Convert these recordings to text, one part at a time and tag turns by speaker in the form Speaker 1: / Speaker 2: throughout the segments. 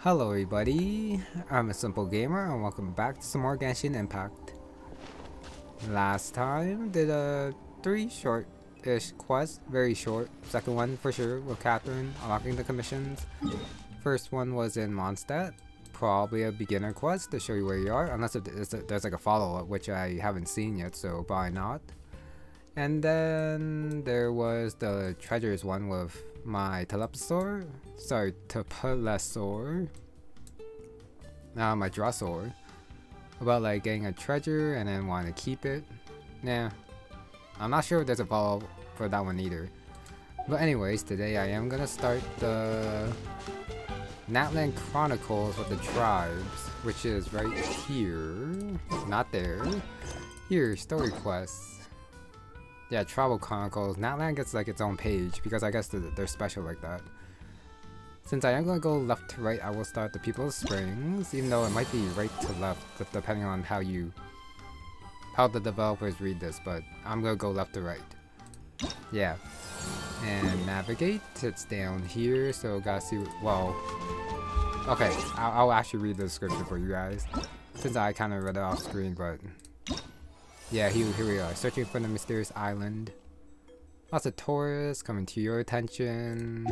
Speaker 1: Hello everybody, I'm a simple gamer and welcome back to some more Genshin Impact. Last time did a 3 short-ish quests, very short. Second one for sure with Catherine, unlocking the commissions. First one was in Mondstadt, probably a beginner quest to show you where you are, unless there's like a follow-up which I haven't seen yet, so probably not. And then there was the treasures one with my Telepasaur, my Drosaur, about like getting a treasure and then wanting to keep it. Nah, I'm not sure if there's a follow-up for that one either. But anyways, today I am gonna start the Natland Chronicles with the tribes, which is right here, not there. Here, story quests. Yeah, Travel Chronicles. Natland gets like its own page because I guess they're special like that. Since I am going to go left to right, I will start the People of Springs, even though it might be right to left depending on how the developers read this, but I'm going to go left to right. Yeah. And navigate, it's down here, so gotta see, well, okay, I'll actually read the description for you guys, since I kind of read it off screen, but yeah, here we are, searching for the mysterious island. Lots of tourists coming to your attention.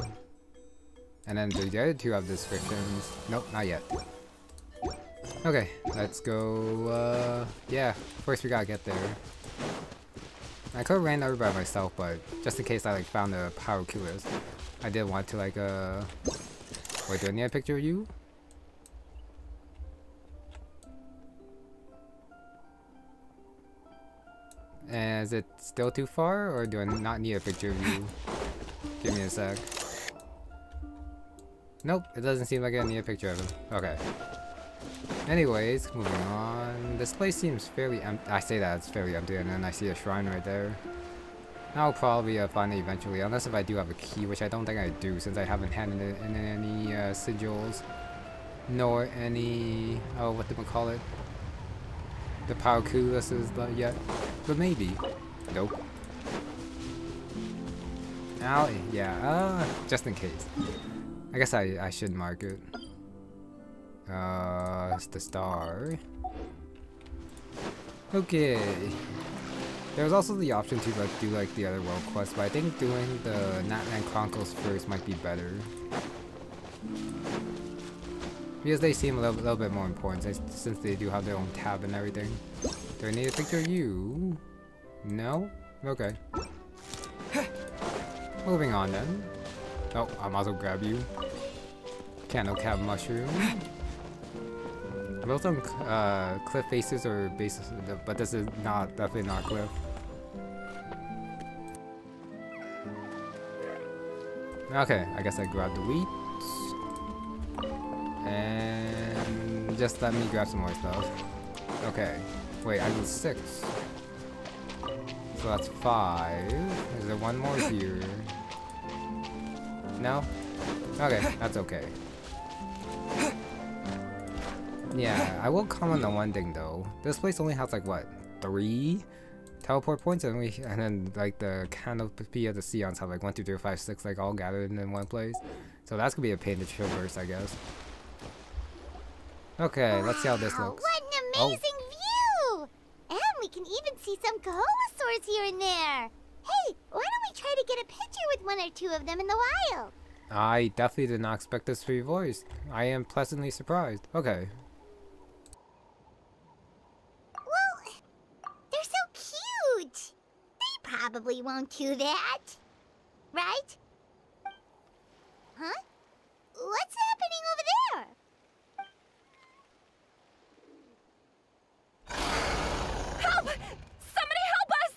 Speaker 1: And then the other two have descriptions. Nope, not yet. Okay, let's go, yeah, first we gotta get there. I could've ran over by myself, but just in case I like found the power killers, I did want to like, wait, do I need a picture of you? And is it still too far, or do I not need a picture of you? Give me a sec. Nope, it doesn't seem like I need a picture of him. Okay. Anyways, moving on. This place seems fairly empty. I say that it's fairly empty, and then I see a shrine right there. I'll probably find it eventually, unless if I do have a key, which I don't think I do, since I haven't handed it in any sigils, nor any, oh, what do we call it? The power coulisses yet, but maybe. Nope. Ow, yeah, just in case. I guess I should mark it. It's the star. Okay. There's also the option to like do like the other world quests, but I think doing the Natland Chronicles first might be better. Because they seem a little bit more important since they do have their own tab and everything. Do I need a picture of you? No? Okay. Moving on then. Oh, I might as well grab you. Candle Cab Mushroom. Both on cliff faces or bases, but this is definitely not cliff. Okay, I guess I grabbed the wheat. And just let me grab some more stuff. Okay. Wait, I need 6. So that's 5. Is there one more here? No? Okay, that's okay. Yeah, I will comment on one thing though. This place only has like what, 3 teleport points, and then like the canopy of the Seons have like 1, 2, 3, 4, 5, 6 like all gathered in one place. So that's gonna be a pain to traverse, I guess. Okay, let's see how this looks.
Speaker 2: What an amazing view! And we can even see some Koholasaurs here and there. Hey, why don't we try to get a picture with 1 or 2 of them in the wild?
Speaker 1: I definitely did not expect this to be voiced. I am pleasantly surprised. Okay.
Speaker 2: Well, they're so cute. They probably won't do that. Right? Huh? What's happening over there?
Speaker 3: Help! Somebody help us!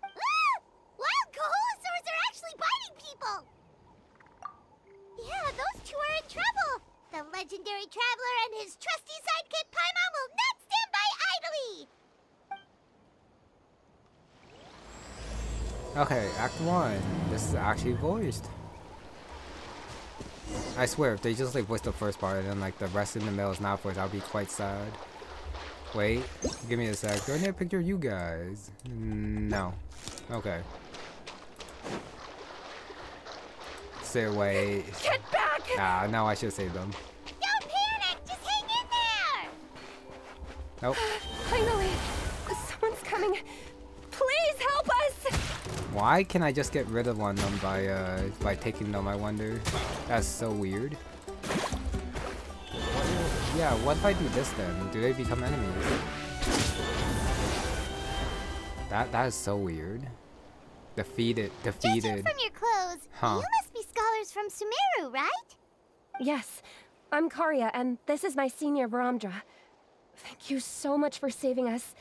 Speaker 2: Ah! Wild Koholasaurs are actually biting people! Yeah, those two are in trouble! The legendary Traveler and his trusty sidekick Paimon will not stand by idly!
Speaker 1: Okay, Act 1. This is actually voiced. I swear, if they just like voice the first part and then like the rest in the middle is not voiced, I'll be quite sad. Wait, give me a sec. Do I need a picture of you guys? No. Okay. Stay away.
Speaker 3: Get back!
Speaker 1: Ah, no, I should save them.
Speaker 2: No,
Speaker 1: Nope.
Speaker 3: Finally! Someone's coming! Please help us!
Speaker 1: Why can I just get rid of one of them by taking them, I wonder? That's so weird. Yeah, what if I do this then? Do they become enemies? That is so weird. Defeated.
Speaker 2: Judging from your clothes,
Speaker 1: Huh.
Speaker 2: you must be scholars from Sumeru, right?
Speaker 3: Yes, I'm Karya, and this is my senior Viramdra. Thank you so much for saving us.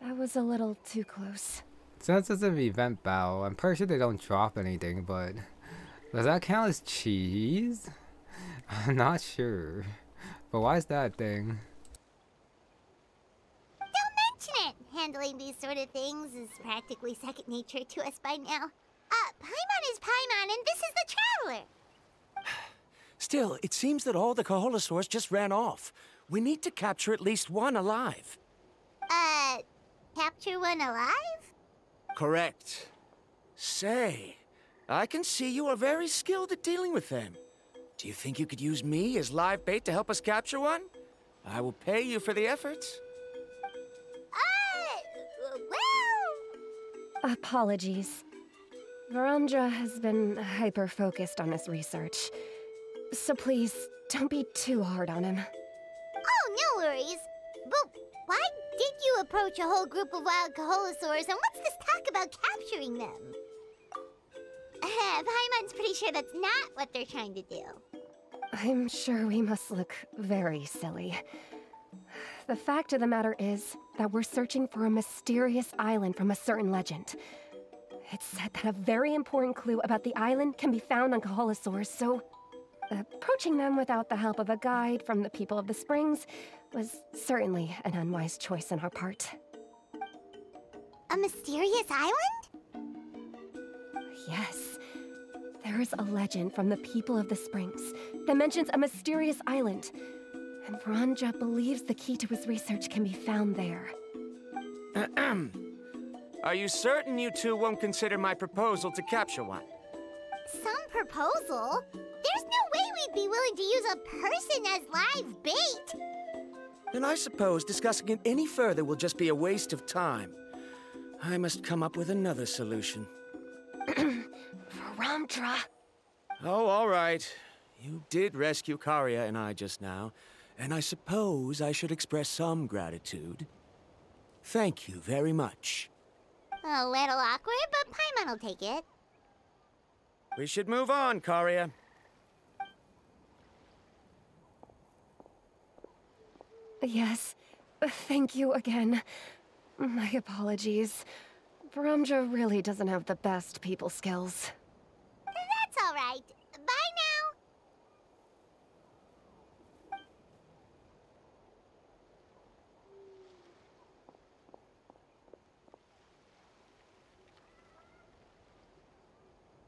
Speaker 3: That was a little too close.
Speaker 1: Since it's an event battle, I'm pretty sure they don't drop anything, but does that count as cheese? I'm not sure. But why is that a thing?
Speaker 2: Don't mention it! Handling these sort of things is practically second nature to us by now. Paimon is Paimon, and this is the Traveler!
Speaker 4: Still, it seems that all the Koholasaurs just ran off. We need to capture at least one alive.
Speaker 2: Capture one alive?
Speaker 4: Correct. Say, I can see you are very skilled at dealing with them. Do you think you could use me as live bait to help us capture one? I will pay you for the efforts.
Speaker 2: Well...
Speaker 3: Apologies. Viramdra has been hyper-focused on his research. So please, don't be too hard on him.
Speaker 2: Oh, no worries. But why did you approach a whole group of wild Koholasaurs, and what's this talk about capturing them? Paimon's pretty sure that's not what they're trying to do.
Speaker 3: I'm sure we must look very silly. The fact of the matter is that we're searching for a mysterious island from a certain legend. It's said that a very important clue about the island can be found on Koholasaurs, so approaching them without the help of a guide from the people of the Springs was certainly an unwise choice on our part.
Speaker 2: A mysterious island?
Speaker 3: Yes. There is a legend from the people of the Springs that mentions a mysterious island, and Viramdra believes the key to his research can be found there.
Speaker 4: Are you certain you two won't consider my proposal to capture one?
Speaker 2: Some proposal? There's no way we'd be willing to use a person as live bait!
Speaker 4: Then I suppose discussing it any further will just be a waste of time. I must come up with another solution.
Speaker 3: Viramdra!
Speaker 4: Oh, all right. You did rescue Karya and I just now, and I suppose I should express some gratitude. Thank you very much.
Speaker 2: A little awkward, but Paimon will take it.
Speaker 4: We should move on, Karya.
Speaker 3: Yes, thank you again. My apologies. Viramdra really doesn't have the best people skills.
Speaker 2: That's all right. Bye now.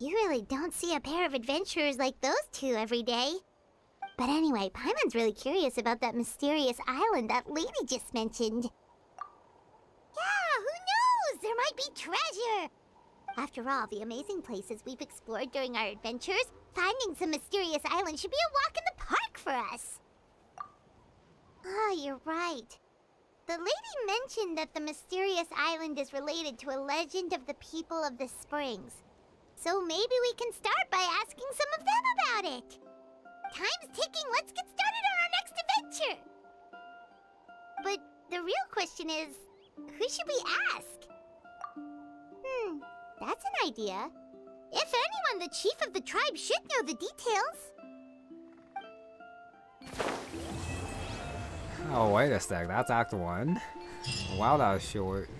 Speaker 2: You really don't see a pair of adventurers like those two every day. But anyway, Paimon's really curious about that mysterious island that lady just mentioned. Yeah, who knows? There might be treasure! After all, the amazing places we've explored during our adventures, finding some mysterious island should be a walk in the park for us. Oh, you're right. The lady mentioned that the mysterious island is related to a legend of the people of the Springs. So maybe we can start by asking some of them about it. Time's ticking, let's get started on our next adventure! But the real question is, who should we ask? That's an idea. If anyone, the chief of the tribe should know the details.
Speaker 1: Oh, wait a sec. That's Act 1. Wow, that was short.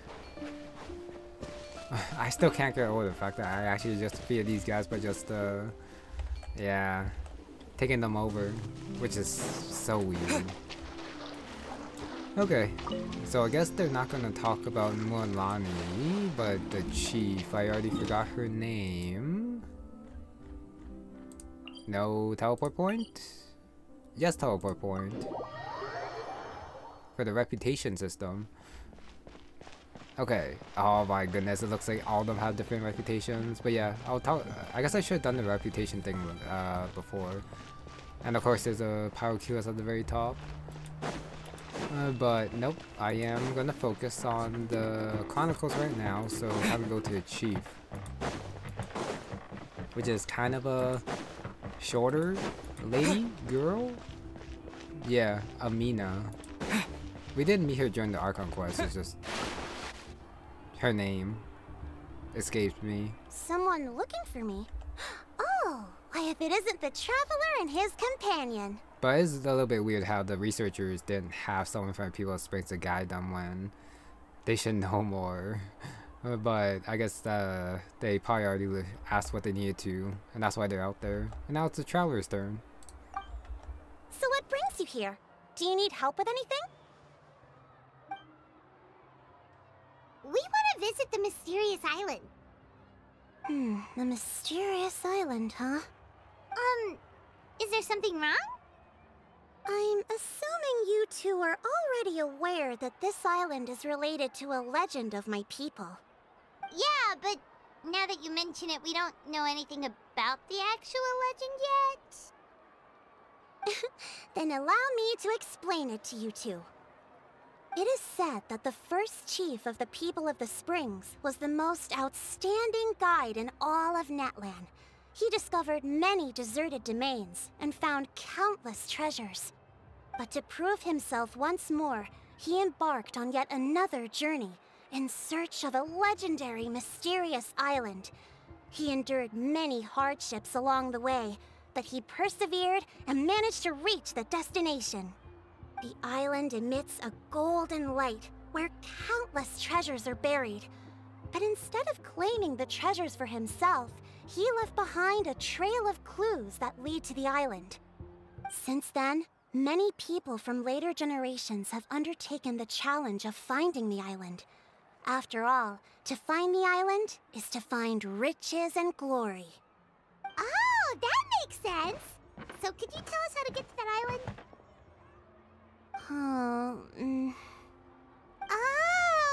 Speaker 1: I still can't get over the fact that I actually just defeated these guys by just, yeah, taking them over, which is so weird. Okay, so I guess they're not gonna talk about Mualani, but the chief, I already forgot her name. No teleport point? Yes, teleport point. For the reputation system. Okay, oh my goodness, it looks like all of them have different reputations, but yeah, I guess I should have done the reputation thing before. And of course there's a Pyroculus at the very top. But nope, I am gonna focus on the Chronicles right now, so I have to go to the Chief. Which is kind of a shorter lady, girl? Yeah, Amina. We didn't meet her during the Archon quest, it's just her name escaped me.
Speaker 2: Someone looking for me? Oh, why if it isn't the Traveler and his companion.
Speaker 1: But it's a little bit weird how the researchers didn't have someone from People of Springs to guide them when they should know more. But I guess they probably already asked what they needed to, and that's why they're out there. And now it's the Traveler's turn.
Speaker 2: So what brings you here? Do you need help with anything? We want to visit the mysterious island. The mysterious island, huh? Is there something wrong? I'm assuming you two are already aware that this island is related to a legend of my people. Yeah, but now that you mention it, we don't know anything about the actual legend yet. Then allow me to explain it to you two. It is said that the first chief of the People of the Springs was the most outstanding guide in all of Natlan. He discovered many deserted domains and found countless treasures. But to prove himself once more, he embarked on yet another journey in search of a legendary, mysterious island. He endured many hardships along the way, but he persevered and managed to reach the destination. The island emits a golden light where countless treasures are buried. But instead of claiming the treasures for himself, he left behind a trail of clues that lead to the island. Since then, many people from later generations have undertaken the challenge of finding the island. After all, to find the island is to find riches and glory. Oh, that makes sense! So could you tell us how to get to that island? Oh,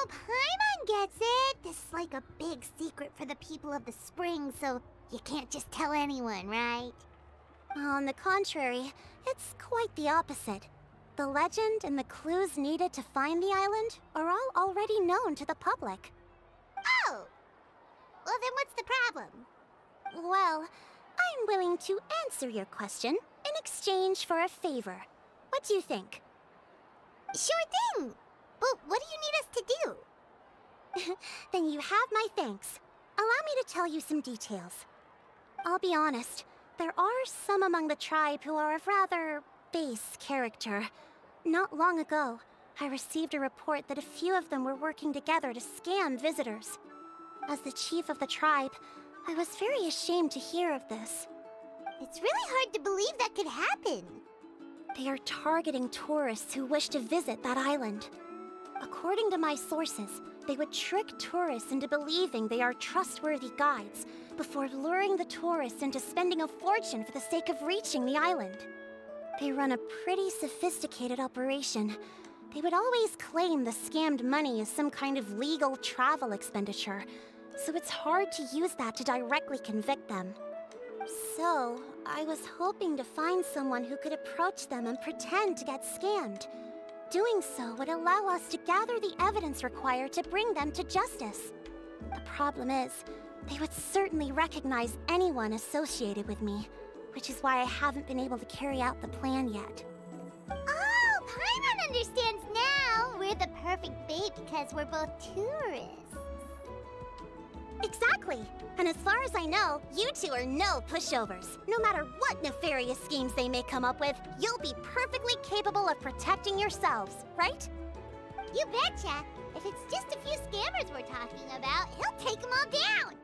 Speaker 2: Paimon gets it! This is like a big secret for the People of the Spring, so you can't just tell anyone, right? On the contrary, it's quite the opposite. The legend and the clues needed to find the island are all already known to the public. Oh! Well, then what's the problem? Well, I'm willing to answer your question in exchange for a favor. What do you think? Sure thing! But what do you need us to do? Then you have my thanks. Allow me to tell you some details. I'll be honest, there are some among the tribe who are of rather base character. Not long ago, I received a report that a few of them were working together to scam visitors. As the chief of the tribe, I was very ashamed to hear of this. It's really hard to believe that could happen. They are targeting tourists who wish to visit that island. According to my sources, they would trick tourists into believing they are trustworthy guides before luring the tourists into spending a fortune for the sake of reaching the island. They run a pretty sophisticated operation. They would always claim the scammed money is some kind of legal travel expenditure, so it's hard to use that to directly convict them. So, I was hoping to find someone who could approach them and pretend to get scammed. Doing so would allow us to gather the evidence required to bring them to justice. The problem is, they would certainly recognize anyone associated with me, which is why I haven't been able to carry out the plan yet. Oh, Paimon understands now! We're the perfect bait because we're both tourists. Exactly! And as far as I know, you two are no pushovers. No matter what nefarious schemes they may come up with, you'll be perfectly capable of protecting yourselves, right? You betcha! If it's just a few scammers we're talking about, he'll take them all down!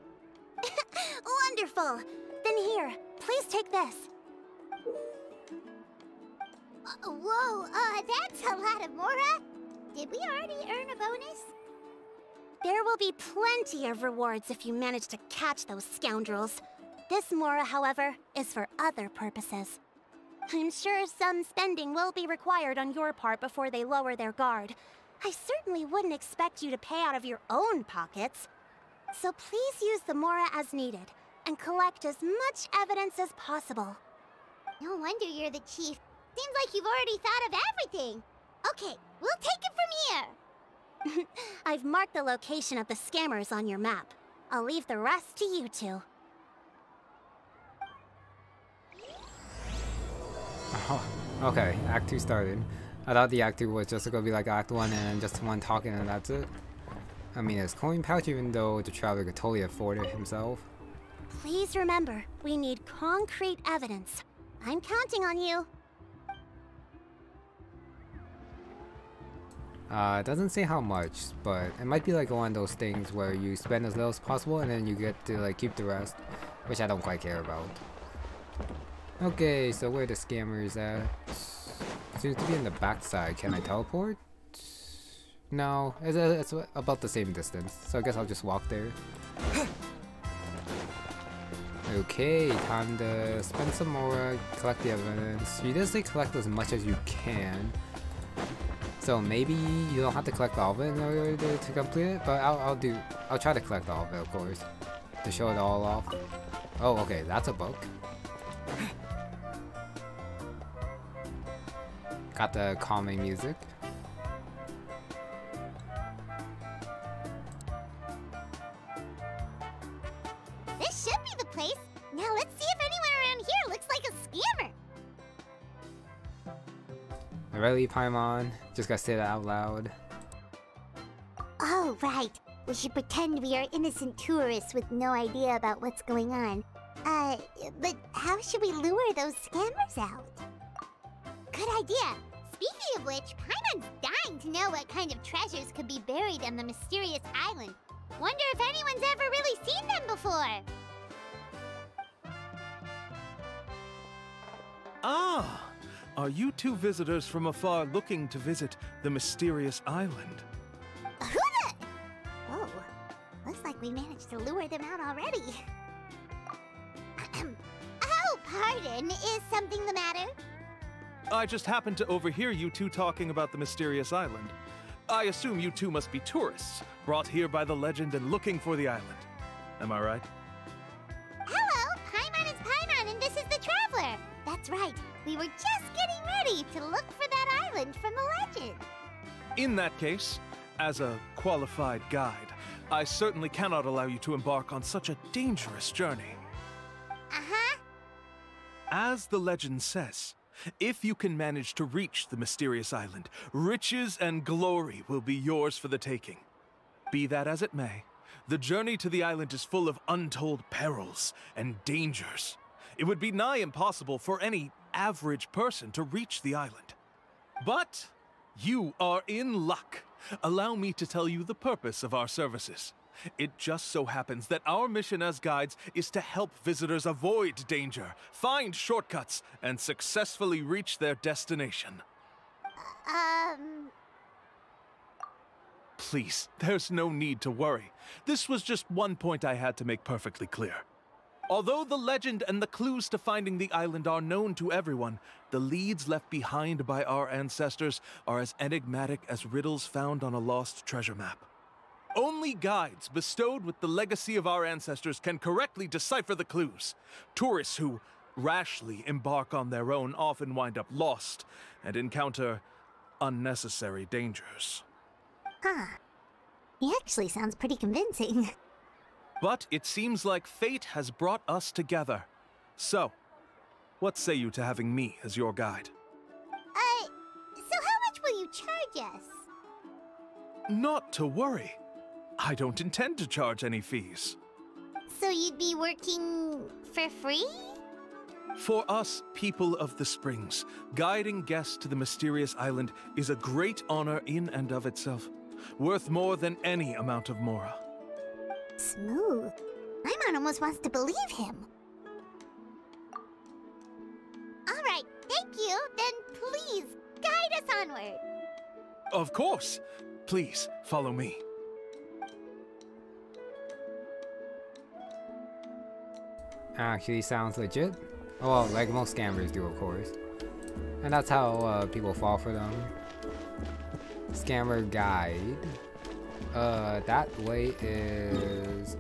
Speaker 2: Wonderful! Then here, please take this. Whoa, that's a lot of Mora. Did we already earn a bonus? There will be plenty of rewards if you manage to catch those scoundrels. This Mora, however, is for other purposes. I'm sure some spending will be required on your part before they lower their guard. I certainly wouldn't expect you to pay out of your own pockets. So please use the Mora as needed, and collect as much evidence as possible. No wonder you're the chief. Seems like you've already thought of everything. Okay, we'll take it from here. I've marked the location of the scammers on your map. I'll leave the rest to you two.
Speaker 1: Oh, okay, Act 2 started. I thought the Act 2 was just gonna be like Act 1 and just one talking and that's it. I mean, it's coin pouch even though the Traveler could totally afford it himself.
Speaker 2: Please remember, we need concrete evidence. I'm counting on you.
Speaker 1: It doesn't say how much, but it might be like one of those things where you spend as little as possible and then you get to like keep the rest, which I don't quite care about. Okay, so where the scammers at? Seems to be in the backside. Can I teleport? No, it's about the same distance, so I guess I'll just walk there. Okay, time to spend some more, collect the evidence. You did say collect as much as you can. So maybe you don't have to collect all of it in order to complete it, but I'll try to collect all of it, of course, to show it all off. Oh, okay, that's a book. Got the calming music.
Speaker 2: This should be the place. Now let's see if anyone around here looks like a scammer.
Speaker 1: Really, Paimon? Just gotta say that out loud.
Speaker 2: Oh, right. We should pretend we are innocent tourists with no idea about what's going on. But how should we lure those scammers out? Good idea. Speaking of which, Paimon's dying to know what kind of treasures could be buried on the mysterious island. Wonder if anyone's ever really seen them before.
Speaker 5: Ah! Are you two visitors from afar looking to visit the mysterious island?
Speaker 2: Oh, looks like we managed to lure them out already. Oh, pardon. Is something the matter?
Speaker 5: I just happened to overhear you two talking about the mysterious island. I assume you two must be tourists, brought here by the legend and looking for the island. Am I right?
Speaker 2: Hello, Paimon is Paimon and this is the Traveler. That's right. We were just getting ready to look for that island from the legend.
Speaker 5: In that case, as a qualified guide, I certainly cannot allow you to embark on such a dangerous journey.
Speaker 2: Uh-huh.
Speaker 5: As the legend says, if you can manage to reach the mysterious island, riches and glory will be yours for the taking. Be that as it may, the journey to the island is full of untold perils and dangers. It would be nigh impossible for any average person to reach the island. But you are in luck. Allow me to tell you the purpose of our services. It just so happens that our mission as guides is to help visitors avoid danger, find shortcuts, and successfully reach their destination. Please, there's no need to worry. This was just one point I had to make perfectly clear. Although the legend and the clues to finding the island are known to everyone, the leads left behind by our ancestors are as enigmatic as riddles found on a lost treasure map. Only guides bestowed with the legacy of our ancestors can correctly decipher the clues. Tourists who rashly embark on their own often wind up lost and encounter unnecessary dangers.
Speaker 2: Huh. He actually sounds pretty convincing.
Speaker 5: But it seems like fate has brought us together. So, what say you to having me as your guide?
Speaker 2: So how much will you charge us?
Speaker 5: Not to worry. I don't intend to charge any fees.
Speaker 2: So you'd be working for free?
Speaker 5: For us, people of the Springs, guiding guests to the mysterious island is a great honor in and of itself, worth more than any amount of mora.
Speaker 2: Smooth. Paimon almost wants to believe him. All right, thank you. Then please, guide us onward.
Speaker 5: Of course. Please, follow me.
Speaker 1: Actually sounds legit. Well, like most scammers do, of course. And that's how people fall for them. Scammer guide. That way is...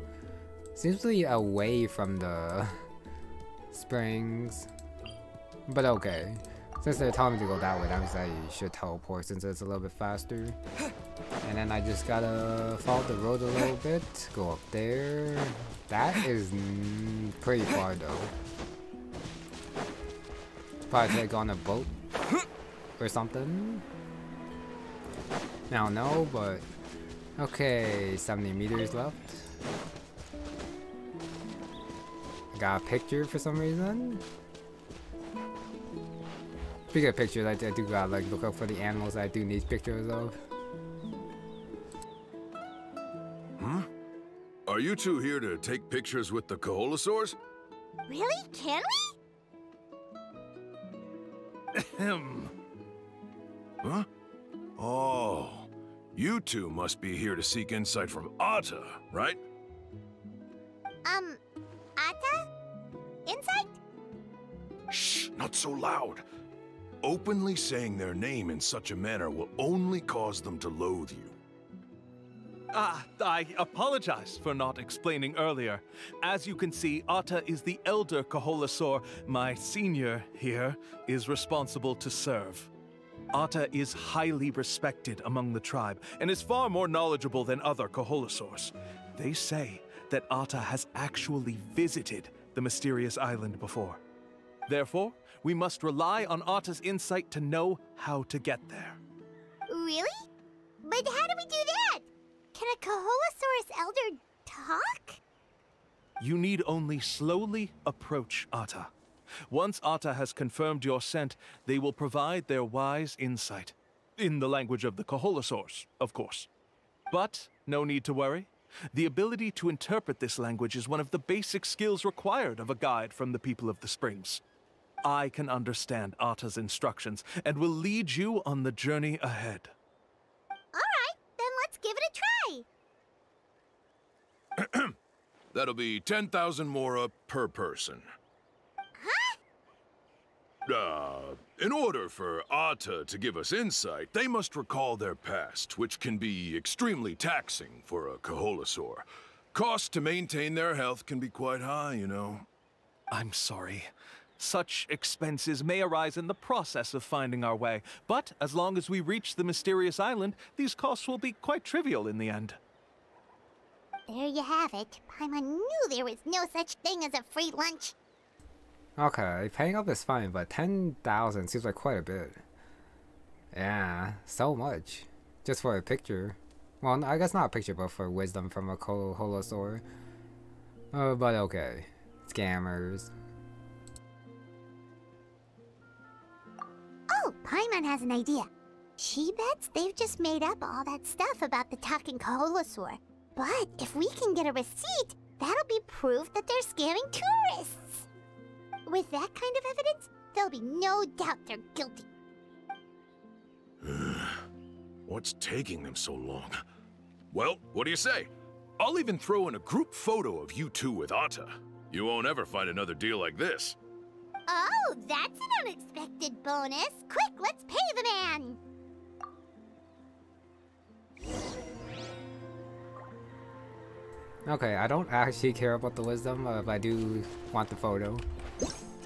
Speaker 1: seems to be away from the springs. But okay. Since they're telling me to go that way, that means I should teleport since it's a little bit faster. And then I just gotta follow the road a little bit, go up there. That is pretty far though. Probably like on a boat or something. I don't know, but okay, 70 meters left. Got a picture for some reason. Speaking of pictures, I do gotta like look up for the animals I do need pictures of.
Speaker 6: Are you two here to take pictures with the Koholasaurs?
Speaker 2: Really? Can we?
Speaker 5: Ahem.
Speaker 6: Huh? Oh, you two must be here to seek insight from Atta, right?
Speaker 2: Atta? Insight?
Speaker 6: Shh, not so loud. Openly saying their name in such a manner will only cause them to loathe you.
Speaker 5: I apologize for not explaining earlier. As you can see, Atta is the elder Koholasaur. My senior here is responsible to serve. Atta is highly respected among the tribe and is far more knowledgeable than other Koholasaurs. They say that Atta has actually visited the mysterious island before. Therefore, we must rely on Atta's insight to know how to get there.
Speaker 2: Really? But how do we do that? Can a Koholasaurus elder talk?
Speaker 5: You need only slowly approach Atta. Once Atta has confirmed your scent, they will provide their wise insight. In the language of the Koholasaurs, of course. But no need to worry. The ability to interpret this language is one of the basic skills required of a guide from the people of the Springs. I can understand Atta's instructions and will lead you on the journey ahead.
Speaker 2: Alright, then let's give it a try.
Speaker 6: That'll be 10,000 mora per person.
Speaker 2: Huh?
Speaker 6: In order for Atta to give us insight, they must recall their past, which can be extremely taxing for a Koholasaur. Costs to maintain their health can be quite high, you know.
Speaker 5: I'm sorry. Such expenses may arise in the process of finding our way, but as long as we reach the mysterious island, these costs will be quite trivial in the end.
Speaker 2: There you have it. Paimon knew there was no such thing as a free lunch.
Speaker 1: Okay, paying up is fine, but 10,000 seems like quite a bit. Yeah, so much. Just for a picture. Well, I guess not a picture, but for wisdom from a Koholasaur. But okay. Scammers.
Speaker 2: Oh, Paimon has an idea. She bets they've just made up all that stuff about the talking Koholasaur. But if we can get a receipt, that'll be proof that they're scamming tourists. With that kind of evidence, there'll be no doubt they're guilty.
Speaker 6: What's taking them so long? Well, what do you say? I'll even throw in a group photo of you two with Atta. You won't ever find another deal like this.
Speaker 2: Oh, that's an unexpected bonus. Quick, let's pay the man.
Speaker 1: Okay, I don't actually care about the wisdom, but I do want the photo.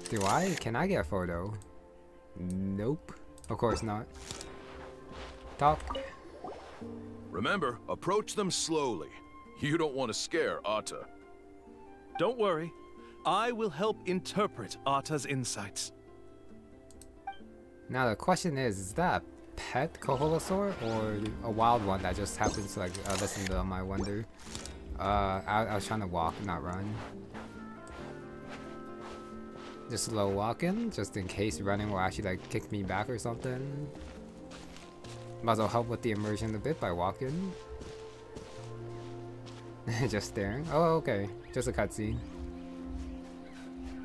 Speaker 1: Do I? Can I get a photo? Nope. Of course not. Talk.
Speaker 6: Remember, approach them slowly. You don't want to scare Atta.
Speaker 5: Don't worry. I will help interpret Atta's insights.
Speaker 1: Now the question is that a pet Koholasaur or a wild one that just happens to like listen to them, I wonder. I was trying to walk, not run. Just slow walking, just in case running will actually like kick me back or something. Might as well help with the immersion a bit by walking. Just staring. Oh, okay. Just a cutscene.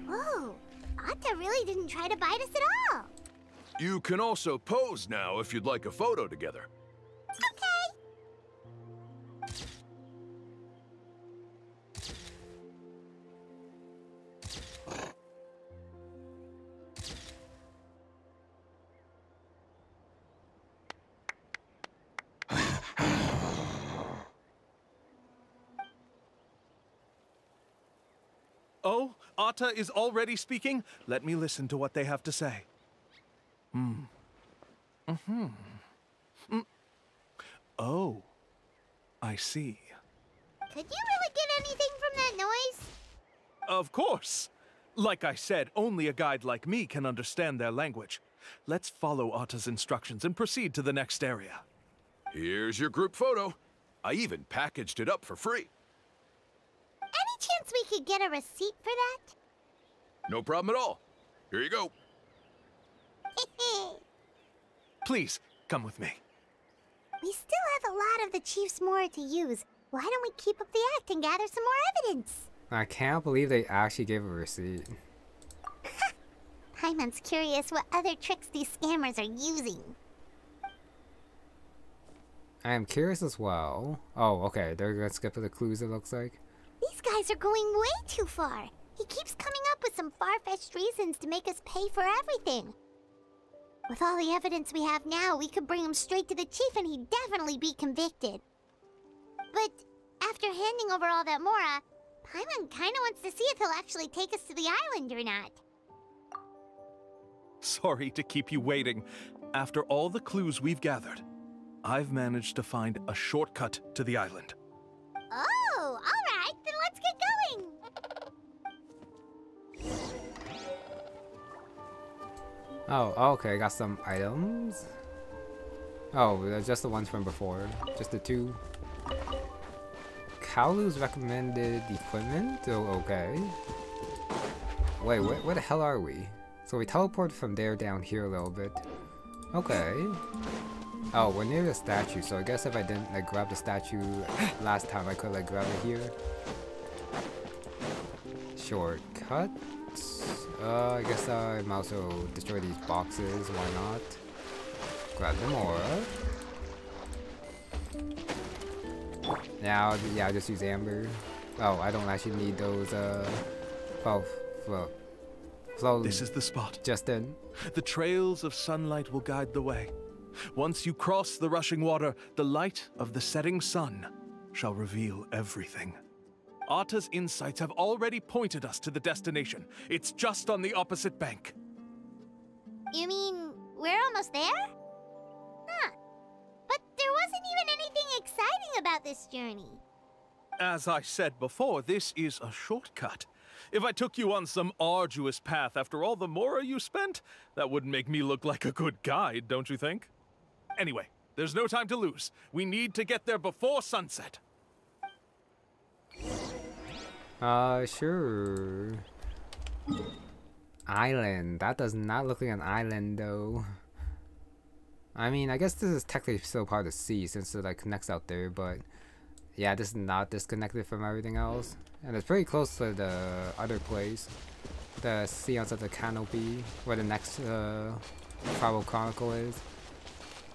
Speaker 2: Whoa, Atta really didn't try to bite us at all.
Speaker 6: You can also pose now if you'd like a photo together.
Speaker 2: Okay.
Speaker 5: Oh, Atta is already speaking? Let me listen to what they have to say. Oh, I see.
Speaker 2: Could you really get anything from that noise?
Speaker 5: Of course! Like I said, only a guide like me can understand their language. Let's follow Atta's instructions and proceed to the next area.
Speaker 6: Here's your group photo. I even packaged it up for free.
Speaker 2: Any chance we could get a receipt for that?
Speaker 6: No problem at all. Here you go.
Speaker 5: Please, come with me.
Speaker 2: We still have a lot of the Chief's Mora to use. Why don't we keep up the act and gather some more evidence?
Speaker 1: I can't believe they actually gave a receipt.
Speaker 2: Paimon's curious what other tricks these scammers are using.
Speaker 1: I am curious as well. Oh, okay, they're gonna skip the clues, it looks like.
Speaker 2: These guys are going way too far. He keeps coming up with some far-fetched reasons to make us pay for everything. With all the evidence we have now, we could bring him straight to the chief and he'd definitely be convicted. But after handing over all that Mora, Paimon kinda wants to see if he'll actually take us to the island or not.
Speaker 5: Sorry to keep you waiting. After all the clues we've gathered, I've managed to find a shortcut to the island.
Speaker 2: Oh, alright, then let's get going!
Speaker 1: Oh, okay, got some items. Oh, they're just the ones from before. Just the two. Kaolu's recommended equipment? Oh, okay. Wait, where the hell are we? So we teleported from there down here a little bit. Okay. Oh, we're near the statue, so I guess if I didn't like grab the statue last time, I could like grab it here. Shortcut. I guess I might also destroy these boxes, why not? Grab them Mora. Now, yeah, I'll just use Amber. Oh, I don't actually need those, flow.
Speaker 5: This is the spot.
Speaker 1: Just in.
Speaker 5: The trails of sunlight will guide the way. Once you cross the rushing water, the light of the setting sun shall reveal everything. Atta's insights have already pointed us to the destination. It's just on the opposite bank.
Speaker 2: You mean, we're almost there? Huh. But there wasn't even anything exciting about this journey.
Speaker 5: As I said before, this is a shortcut. If I took you on some arduous path after all the Mora you spent, that wouldn't make me look like a good guide, don't you think? Anyway, there's no time to lose. We need to get there before sunset.
Speaker 1: Sure. Island. That does not look like an island, though. I mean, I guess this is technically still part of the sea since it like connects out there, but yeah, this is not disconnected from everything else. And it's pretty close to the other place. The sea outside the canopy, where the next Travel Chronicle is.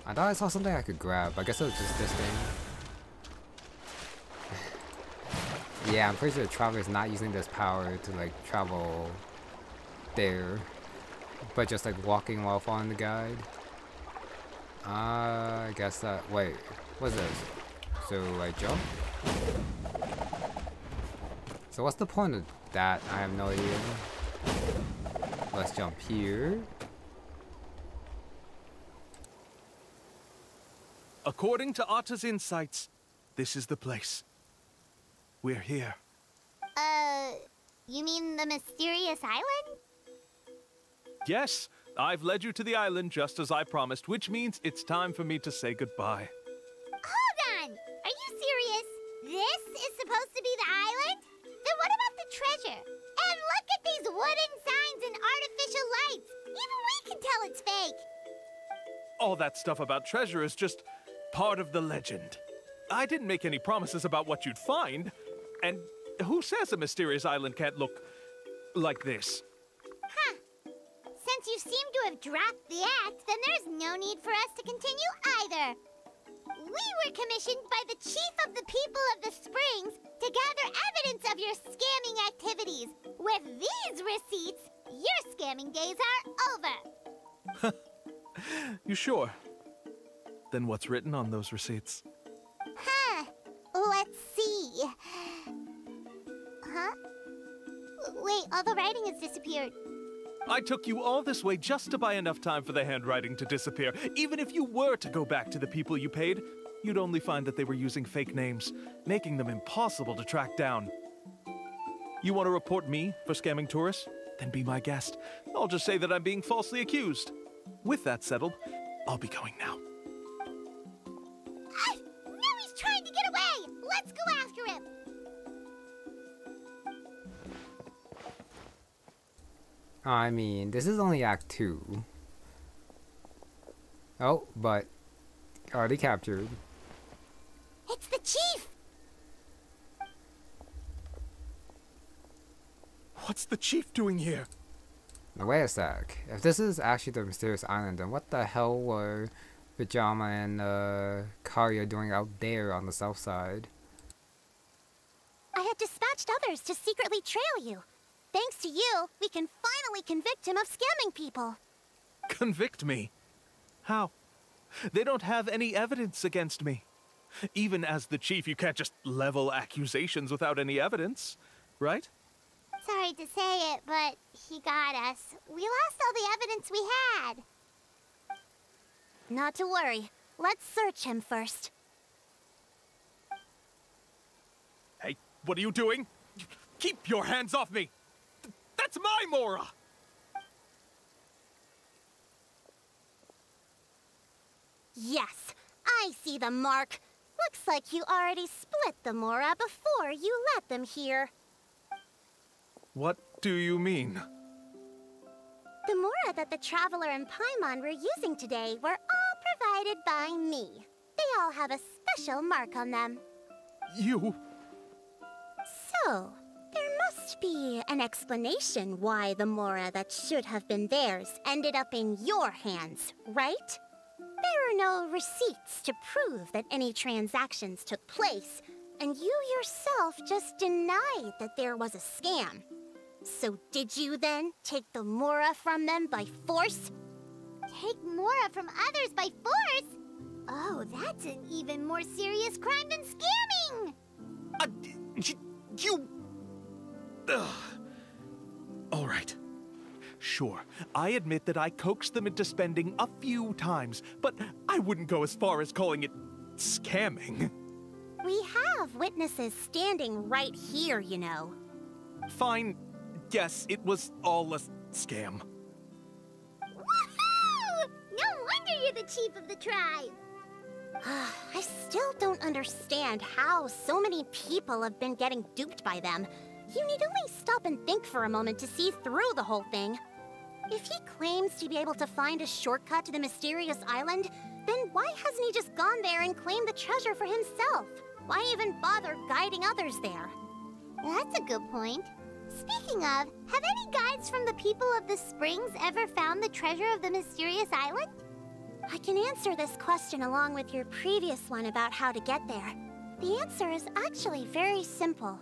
Speaker 1: I thought I saw something I could grab. I guess it was just this thing. Yeah, I'm pretty sure the Traveler's not using this power to like travel there, but just like walking while following the guide. I guess that. Wait, what's this? So I jump? So what's the point of that? I have no idea. Let's jump here.
Speaker 5: According to Atta's insights, this is the place. We're here.
Speaker 2: You mean the mysterious island?
Speaker 5: Yes, I've led you to the island just as I promised, which means it's time for me to say goodbye.
Speaker 2: Hold on! Are you serious? This is supposed to be the island? Then what about the treasure? And look at these wooden signs and artificial lights! Even we can tell it's fake!
Speaker 5: All that stuff about treasure is just part of the legend. I didn't make any promises about what you'd find. And who says a mysterious island can't look like this?
Speaker 2: Huh. Since you seem to have dropped the act, then there's no need for us to continue either. We were commissioned by the chief of the people of the Springs to gather evidence of your scamming activities. With these receipts, your scamming days are over.
Speaker 5: You sure? Then what's written on those receipts?
Speaker 2: Huh. Let's see. Huh? Wait, all the writing has disappeared.
Speaker 5: I took you all this way just to buy enough time for the handwriting to disappear. Even if you were to go back to the people you paid, you'd only find that they were using fake names, making them impossible to track down. You want to report me for scamming tourists? Then be my guest. I'll just say that I'm being falsely accused. With that settled, I'll be going now.
Speaker 2: Now he's trying to get away! Let's go after him!
Speaker 1: I mean, this is only Act 2. Oh, but already captured.
Speaker 2: It's the chief!
Speaker 5: What's the chief doing here?
Speaker 1: Now wait a sec. If this is actually the mysterious island, then what the hell were Viramdra and Karya doing out there on the south side?
Speaker 2: I had dispatched others to secretly trail you. Thanks to you, we can finally convict him of scamming people.
Speaker 5: Convict me? How? They don't have any evidence against me. Even as the chief, you can't just level accusations without any evidence, right?
Speaker 2: Sorry to say it, but he got us. We lost all the evidence we had. Not to worry. Let's search him first.
Speaker 5: Hey, what are you doing? Keep your hands off me! That's my Mora!
Speaker 2: Yes, I see the mark. Looks like you already split the Mora before you let them here.
Speaker 5: What do you mean?
Speaker 2: The Mora that the Traveler and Paimon were using today were all provided by me. They all have a special mark on them.
Speaker 5: You...
Speaker 2: So, there must be an explanation why the Mora that should have been theirs ended up in your hands, right? There are no receipts to prove that any transactions took place, and you yourself just denied that there was a scam. So did you then take the Mora from them by force? Take Mora from others by force? Oh, that's an even more serious crime than scamming!
Speaker 5: You... Ugh. All right. Sure, I admit that I coaxed them into spending a few times, but I wouldn't go as far as calling it scamming.
Speaker 2: We have witnesses standing right here, you know.
Speaker 5: Fine. Yes, it was all a scam.
Speaker 2: Woohoo! No wonder you're the chief of the tribe! I still don't understand how so many people have been getting duped by them. You need only stop and think for a moment to see through the whole thing. If he claims to be able to find a shortcut to the mysterious island, then why hasn't he just gone there and claimed the treasure for himself? Why even bother guiding others there? That's a good point. Speaking of, have any guides from the people of the Springs ever found the treasure of the mysterious island? I can answer this question along with your previous one about how to get there. The answer is actually very simple.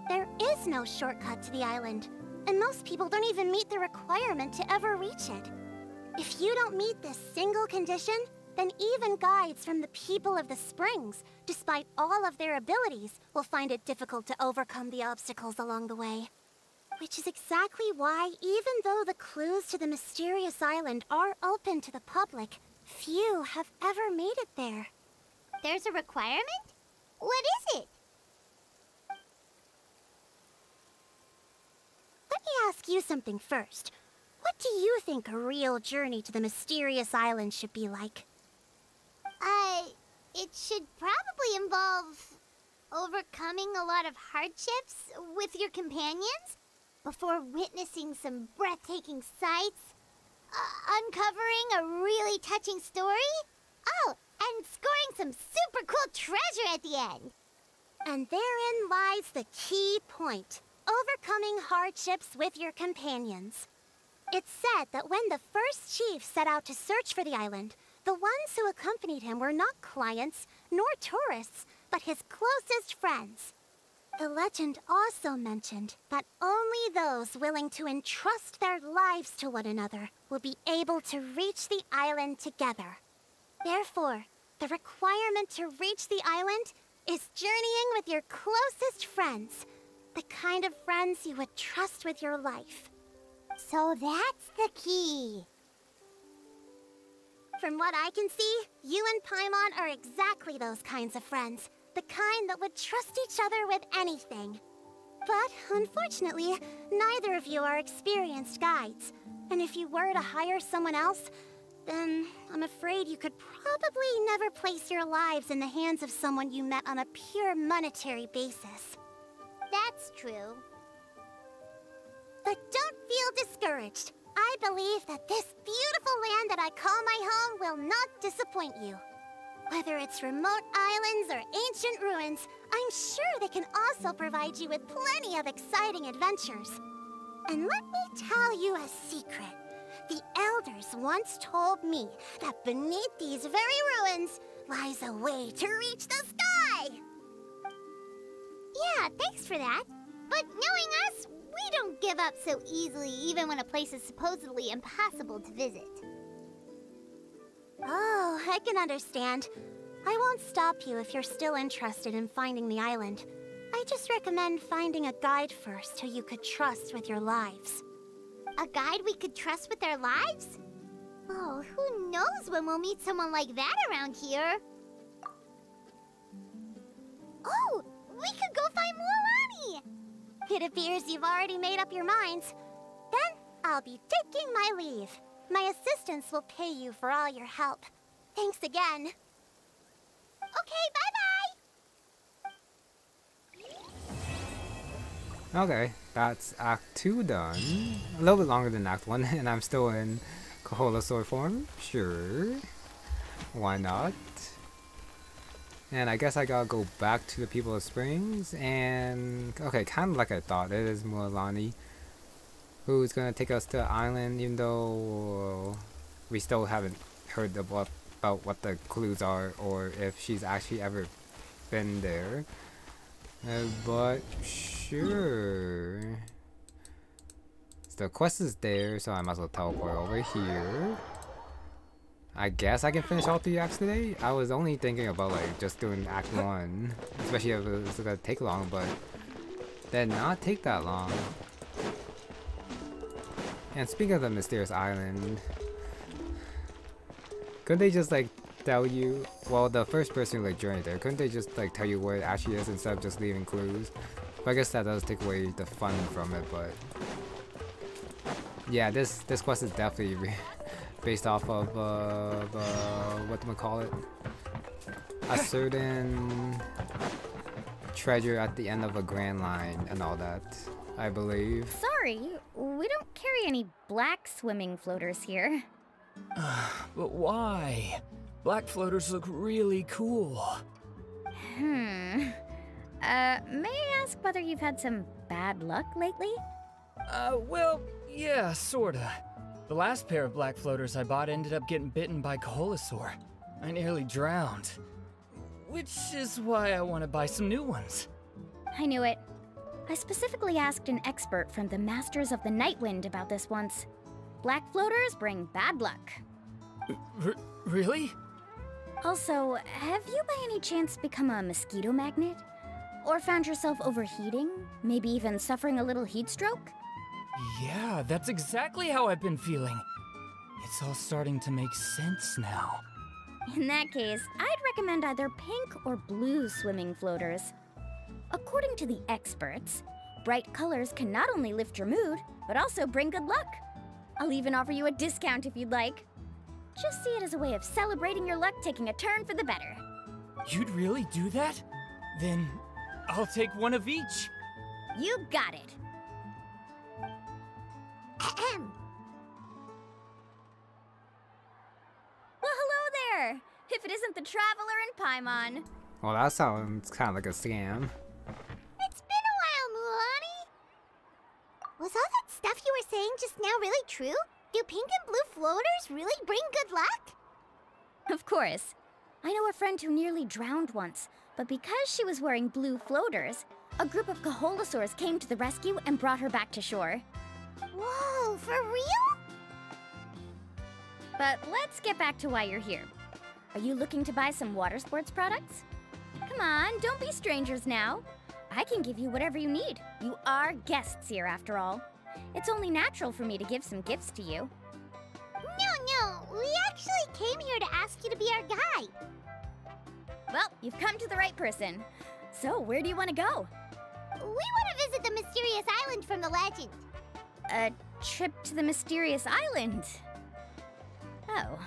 Speaker 2: There is no shortcut to the island, and most people don't even meet the requirement to ever reach it. If you don't meet this single condition, then even guides from the people of the Springs, despite all of their abilities, will find it difficult to overcome the obstacles along the way. Which is exactly why, even though the clues to the mysterious island are open to the public, few have ever made it there. There's a requirement? What is it? Let me ask you something first. What do you think a real journey to the mysterious island should be like? It should probably involve overcoming a lot of hardships with your companions before witnessing some breathtaking sights, uncovering a really touching story, oh, and scoring some super cool treasure at the end. And therein lies the key point. Overcoming hardships with your companions. It's said that when the first chief set out to search for the island, the ones who accompanied him were not clients nor tourists, but his closest friends. The legend also mentioned that only those willing to entrust their lives to one another will be able to reach the island together. Therefore, the requirement to reach the island is journeying with your closest friends. The kind of friends you would trust with your life. So that's the key. From what I can see, you and Paimon are exactly those kinds of friends. The kind that would trust each other with anything. But, unfortunately, neither of you are experienced guides. And if you were to hire someone else, then I'm afraid you could probably never place your lives in the hands of someone you met on a pure monetary basis. That's true. But don't feel discouraged. I believe that this beautiful land that I call my home will not disappoint you. Whether it's remote islands or ancient ruins, I'm sure they can also provide you with plenty of exciting adventures. And let me tell you a secret. The elders once told me that beneath these very ruins lies a way to reach the sky! Yeah, thanks for that. But knowing us, we don't give up so easily even when a place is supposedly impossible to visit. Oh, I can understand. I won't stop you if you're still interested in finding the island. I just recommend finding a guide first who you could trust with your lives. A guide we could trust with our lives? Oh, who knows when we'll meet someone like that around here? Oh, we could go find Mualani! It appears you've already made up your minds. Then, I'll be taking my leave. My assistants will pay you for all your help. Thanks again. Okay, bye-bye!
Speaker 1: Okay, that's Act 2 done. A little bit longer than Act 1, and I'm still in Koholasaur form. Sure. Why not? And I guess I gotta go back to the People of Springs, and... okay, kind of like I thought, it is Mualani who's gonna take us to the island, even though we still haven't heard about what the clues are, or if she's actually ever been there. But sure. So the quest is there, so I might as well teleport over here. I guess I can finish all 3 acts today. I was only thinking about like just doing Act 1, especially if it was gonna take long, but did not take that long. And speaking of the mysterious island, couldn't they just like tell you, well, the first person who like journeyed there, couldn't they just like tell you where it actually is instead of just leaving clues? But I guess that does take away the fun from it, but yeah, this quest is definitely based off of whatchamacallit, a certain treasure at the end of a grand line and all that, I believe.
Speaker 7: Sorry, we don't carry any black swimming floaters here.
Speaker 4: But why? Black floaters look really cool.
Speaker 7: May I ask whether you've had some bad luck lately?
Speaker 8: Well, yeah, sorta. The last pair of black floaters I bought ended up getting bitten by Koholasaur. I nearly drowned. Which is why I want to buy some new ones.
Speaker 7: I knew it. I specifically asked an expert from the Masters of the Nightwind about this once. Black floaters bring bad luck.
Speaker 8: Really?
Speaker 7: Also, have you by any chance become a mosquito magnet? Or found yourself overheating? Maybe even suffering a little heat stroke?
Speaker 8: Yeah, that's exactly how I've been feeling. It's all starting to make sense now.
Speaker 7: In that case, I'd recommend either pink or blue swimming floaters. According to the experts, bright colors can not only lift your mood, but also bring good luck. I'll even offer you a discount if you'd like. Just see it as a way of celebrating your luck taking a turn for the better.
Speaker 8: You'd really do that? Then I'll take one of each.
Speaker 7: You got it.
Speaker 2: Ahem.
Speaker 7: Well, hello there! If it isn't the Traveler and Paimon.
Speaker 1: Well, that sounds kind of like a scam.
Speaker 2: It's been a while, Mualani. Was all that stuff you were saying just now really true? Do pink and blue floaters really bring good luck?
Speaker 7: Of course. I know a friend who nearly drowned once, but because she was wearing blue floaters, a group of Koholasaurs came to the rescue and brought her back to shore.
Speaker 2: Whoa, for real?
Speaker 7: But let's get back to why you're here. Are you looking to buy some water sports products? Come on, don't be strangers now. I can give you whatever you need. You are guests here after all. It's only natural for me to give some gifts to you.
Speaker 2: No, we actually came here to ask you to be our guide.
Speaker 7: Well, you've come to the right person. So, where do you want to go?
Speaker 2: We want to visit the mysterious island from the legend.
Speaker 7: A trip to the mysterious island? Oh.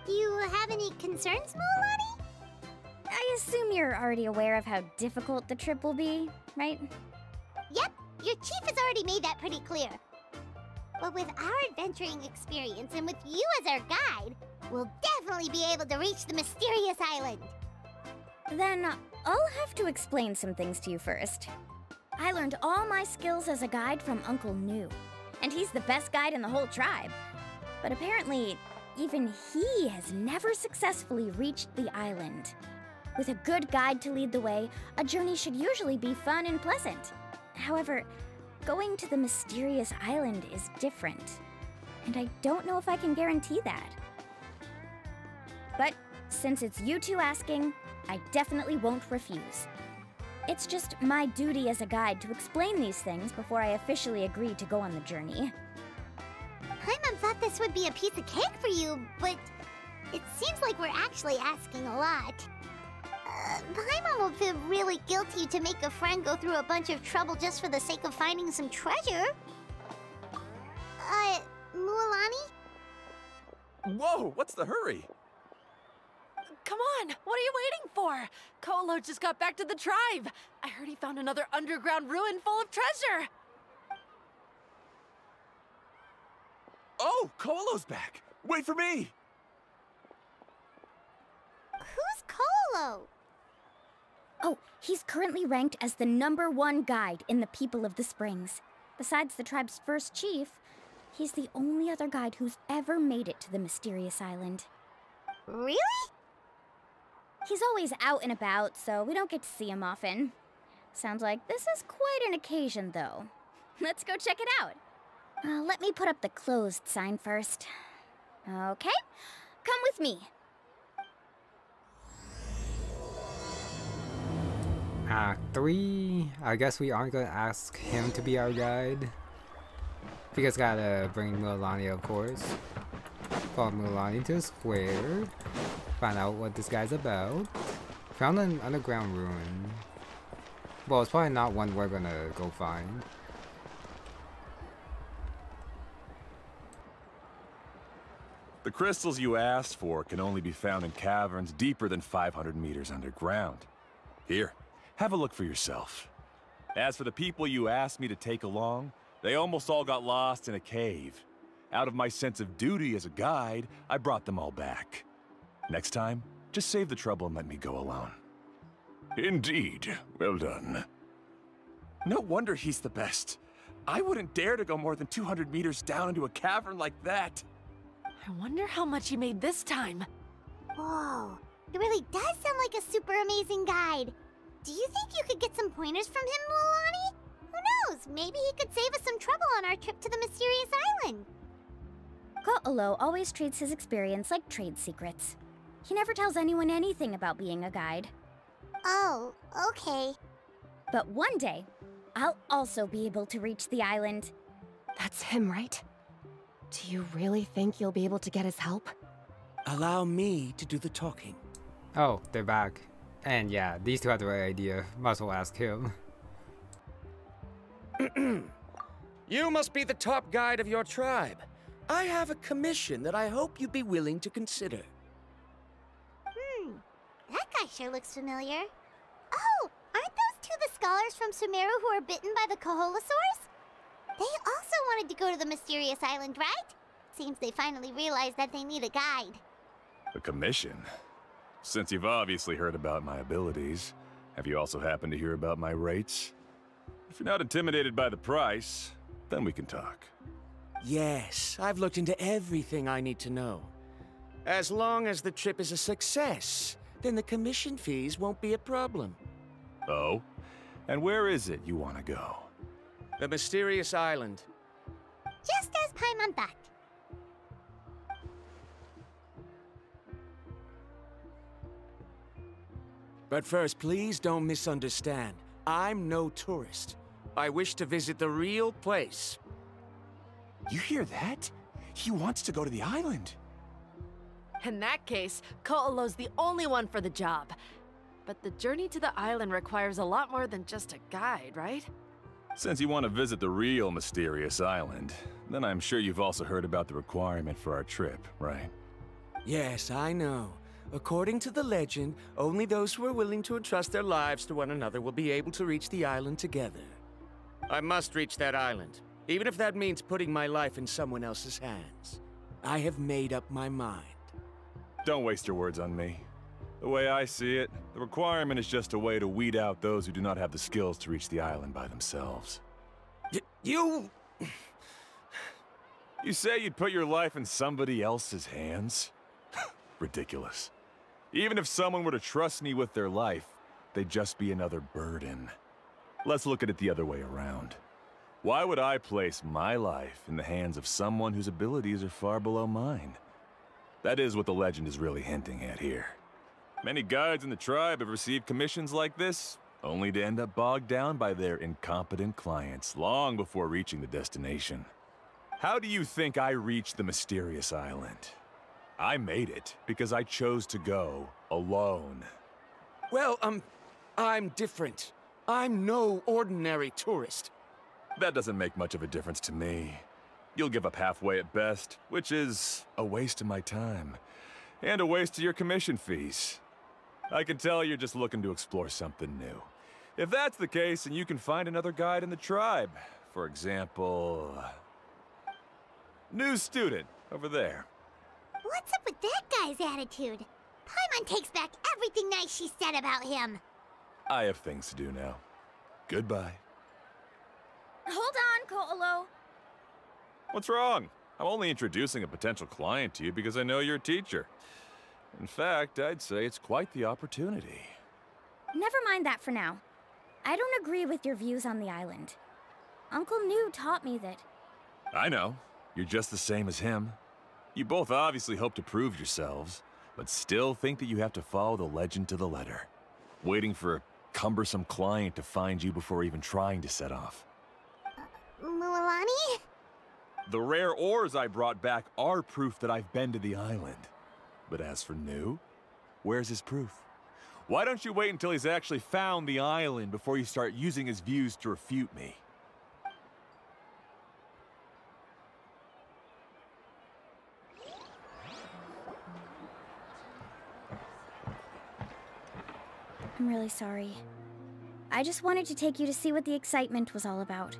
Speaker 2: Do you have any concerns, Mualani?
Speaker 7: I assume you're already aware of how difficult the trip will be, right?
Speaker 2: Yep, your chief has already made that pretty clear. But with our adventuring experience and with you as our guide, we'll definitely be able to reach the mysterious island.
Speaker 7: Then I'll have to explain some things to you first. I learned all my skills as a guide from Uncle Nu, and he's the best guide in the whole tribe. But apparently, even he has never successfully reached the island. With a good guide to lead the way, a journey should usually be fun and pleasant. However, going to the mysterious island is different, and I don't know if I can guarantee that. But since it's you two asking, I definitely won't refuse. It's just my duty as a guide to explain these things before I officially agree to go on the journey.
Speaker 2: Paimon thought this would be a piece of cake for you, but it seems like we're actually asking a lot. Paimon will feel really guilty to make a friend go through a bunch of trouble just for the sake of finding some treasure. Mualani?
Speaker 9: Whoa, what's the hurry?
Speaker 10: Come on, what are you waiting for? Koholo just got back to the tribe. I heard he found another underground ruin full of treasure.
Speaker 9: Oh, Koholo's back. Wait for me.
Speaker 2: Who's Koholo?
Speaker 7: Oh, he's currently ranked as the #1 guide in the People of the Springs. Besides the tribe's first chief, he's the only other guide who's ever made it to the mysterious island.
Speaker 2: Really?
Speaker 7: He's always out and about, so we don't get to see him often. Sounds like this is quite an occasion, though. Let's go check it out. Let me put up the closed sign first. Okay, come with me.
Speaker 1: Act 3. I guess we aren't gonna ask him to be our guide. Because gotta bring Mualani, of course. Follow Mualani to the square. Find out what this guy's about. Found an underground ruin. Well, it's probably not one we're gonna go find.
Speaker 9: The crystals you asked for can only be found in caverns deeper than 500 meters underground. Here, have a look for yourself. As for the people you asked me to take along, they almost all got lost in a cave. Out of my sense of duty as a guide, I brought them all back. Next time, just save the trouble and let me go alone. Indeed. Well done. No wonder he's the best. I wouldn't dare to go more than 200 meters down into a cavern like that.
Speaker 10: I wonder how much he made this time.
Speaker 2: Whoa, it really does sound like a super amazing guide. Do you think you could get some pointers from him, Mualani? Who knows, maybe he could save us some trouble on our trip to the mysterious island.
Speaker 7: Koholo always treats his experience like trade secrets. He never tells anyone anything about being a guide.
Speaker 2: Oh, okay.
Speaker 7: But one day, I'll also be able to reach the island.
Speaker 3: That's him, right? Do you really think you'll be able to get his help?
Speaker 4: Allow me to do the talking.
Speaker 1: Oh, they're back. And yeah, these two have the right idea. Might as well ask him.
Speaker 4: You must be the top guide of your tribe. I have a commission that I hope you'd be willing to consider.
Speaker 2: That guy sure looks familiar. Oh, aren't those two the scholars from Sumeru who were bitten by the Koholasaurs? They also wanted to go to the mysterious island, right? Seems they finally realized that they need a guide.
Speaker 9: A commission? Since you've obviously heard about my abilities, have you also happened to hear about my rates? If you're not intimidated by the price, then we can talk.
Speaker 4: Yes, I've looked into everything I need to know. As long as the trip is a success, then the commission fees won't be a problem.
Speaker 9: Oh? And where is it you want to go?
Speaker 4: The mysterious island.
Speaker 2: Just as Paimon thought.
Speaker 4: But first, please don't misunderstand. I'm no tourist. I wish to visit the real place.
Speaker 9: You hear that? He wants to go to the island.
Speaker 10: In that case, Koholo's the only one for the job. But the journey to the island requires a lot more than just a guide, right?
Speaker 9: Since you want to visit the real mysterious island, then I'm sure you've also heard about the requirement for our trip, right?
Speaker 4: Yes, I know. According to the legend, only those who are willing to entrust their lives to one another will be able to reach the island together. I must reach that island, even if that means putting my life in someone else's hands. I have made up my mind.
Speaker 9: Don't waste your words on me. The way I see it, the requirement is just a way to weed out those who do not have the skills to reach the island by themselves.
Speaker 4: You...
Speaker 9: You say you'd put your life in somebody else's hands? Ridiculous. Even if someone were to trust me with their life, they'd just be another burden. Let's look at it the other way around. Why would I place my life in the hands of someone whose abilities are far below mine? That is what the legend is really hinting at here. Many guides in the tribe have received commissions like this, only to end up bogged down by their incompetent clients long before reaching the destination. How do you think I reached the mysterious island? I made it because I chose to go alone.
Speaker 4: Well, I'm different. I'm no ordinary tourist.
Speaker 9: That doesn't make much of a difference to me. You'll give up halfway at best, which is a waste of my time. And a waste of your commission fees. I can tell you're just looking to explore something new. If that's the case, then you can find another guide in the tribe. For example... new student, over there.
Speaker 2: What's up with that guy's attitude? Paimon takes back everything nice she said about him.
Speaker 9: I have things to do now. Goodbye.
Speaker 7: Hold on, Koholo.
Speaker 9: What's wrong? I'm only introducing a potential client to you because I know you're a teacher. In fact, I'd say it's quite the opportunity.
Speaker 7: Never mind that for now. I don't agree with your views on the island. Uncle New taught me that...
Speaker 9: I know. You're just the same as him. You both obviously hope to prove yourselves, but still think that you have to follow the legend to the letter. Waiting for a cumbersome client to find you before even trying to set off.
Speaker 2: Mualani?
Speaker 9: The rare ores I brought back are proof that I've been to the island. But as for New, where's his proof? Why don't you wait until he's actually found the island before you start using his views to refute me?
Speaker 7: I'm really sorry. I just wanted to take you to see what the excitement was all about.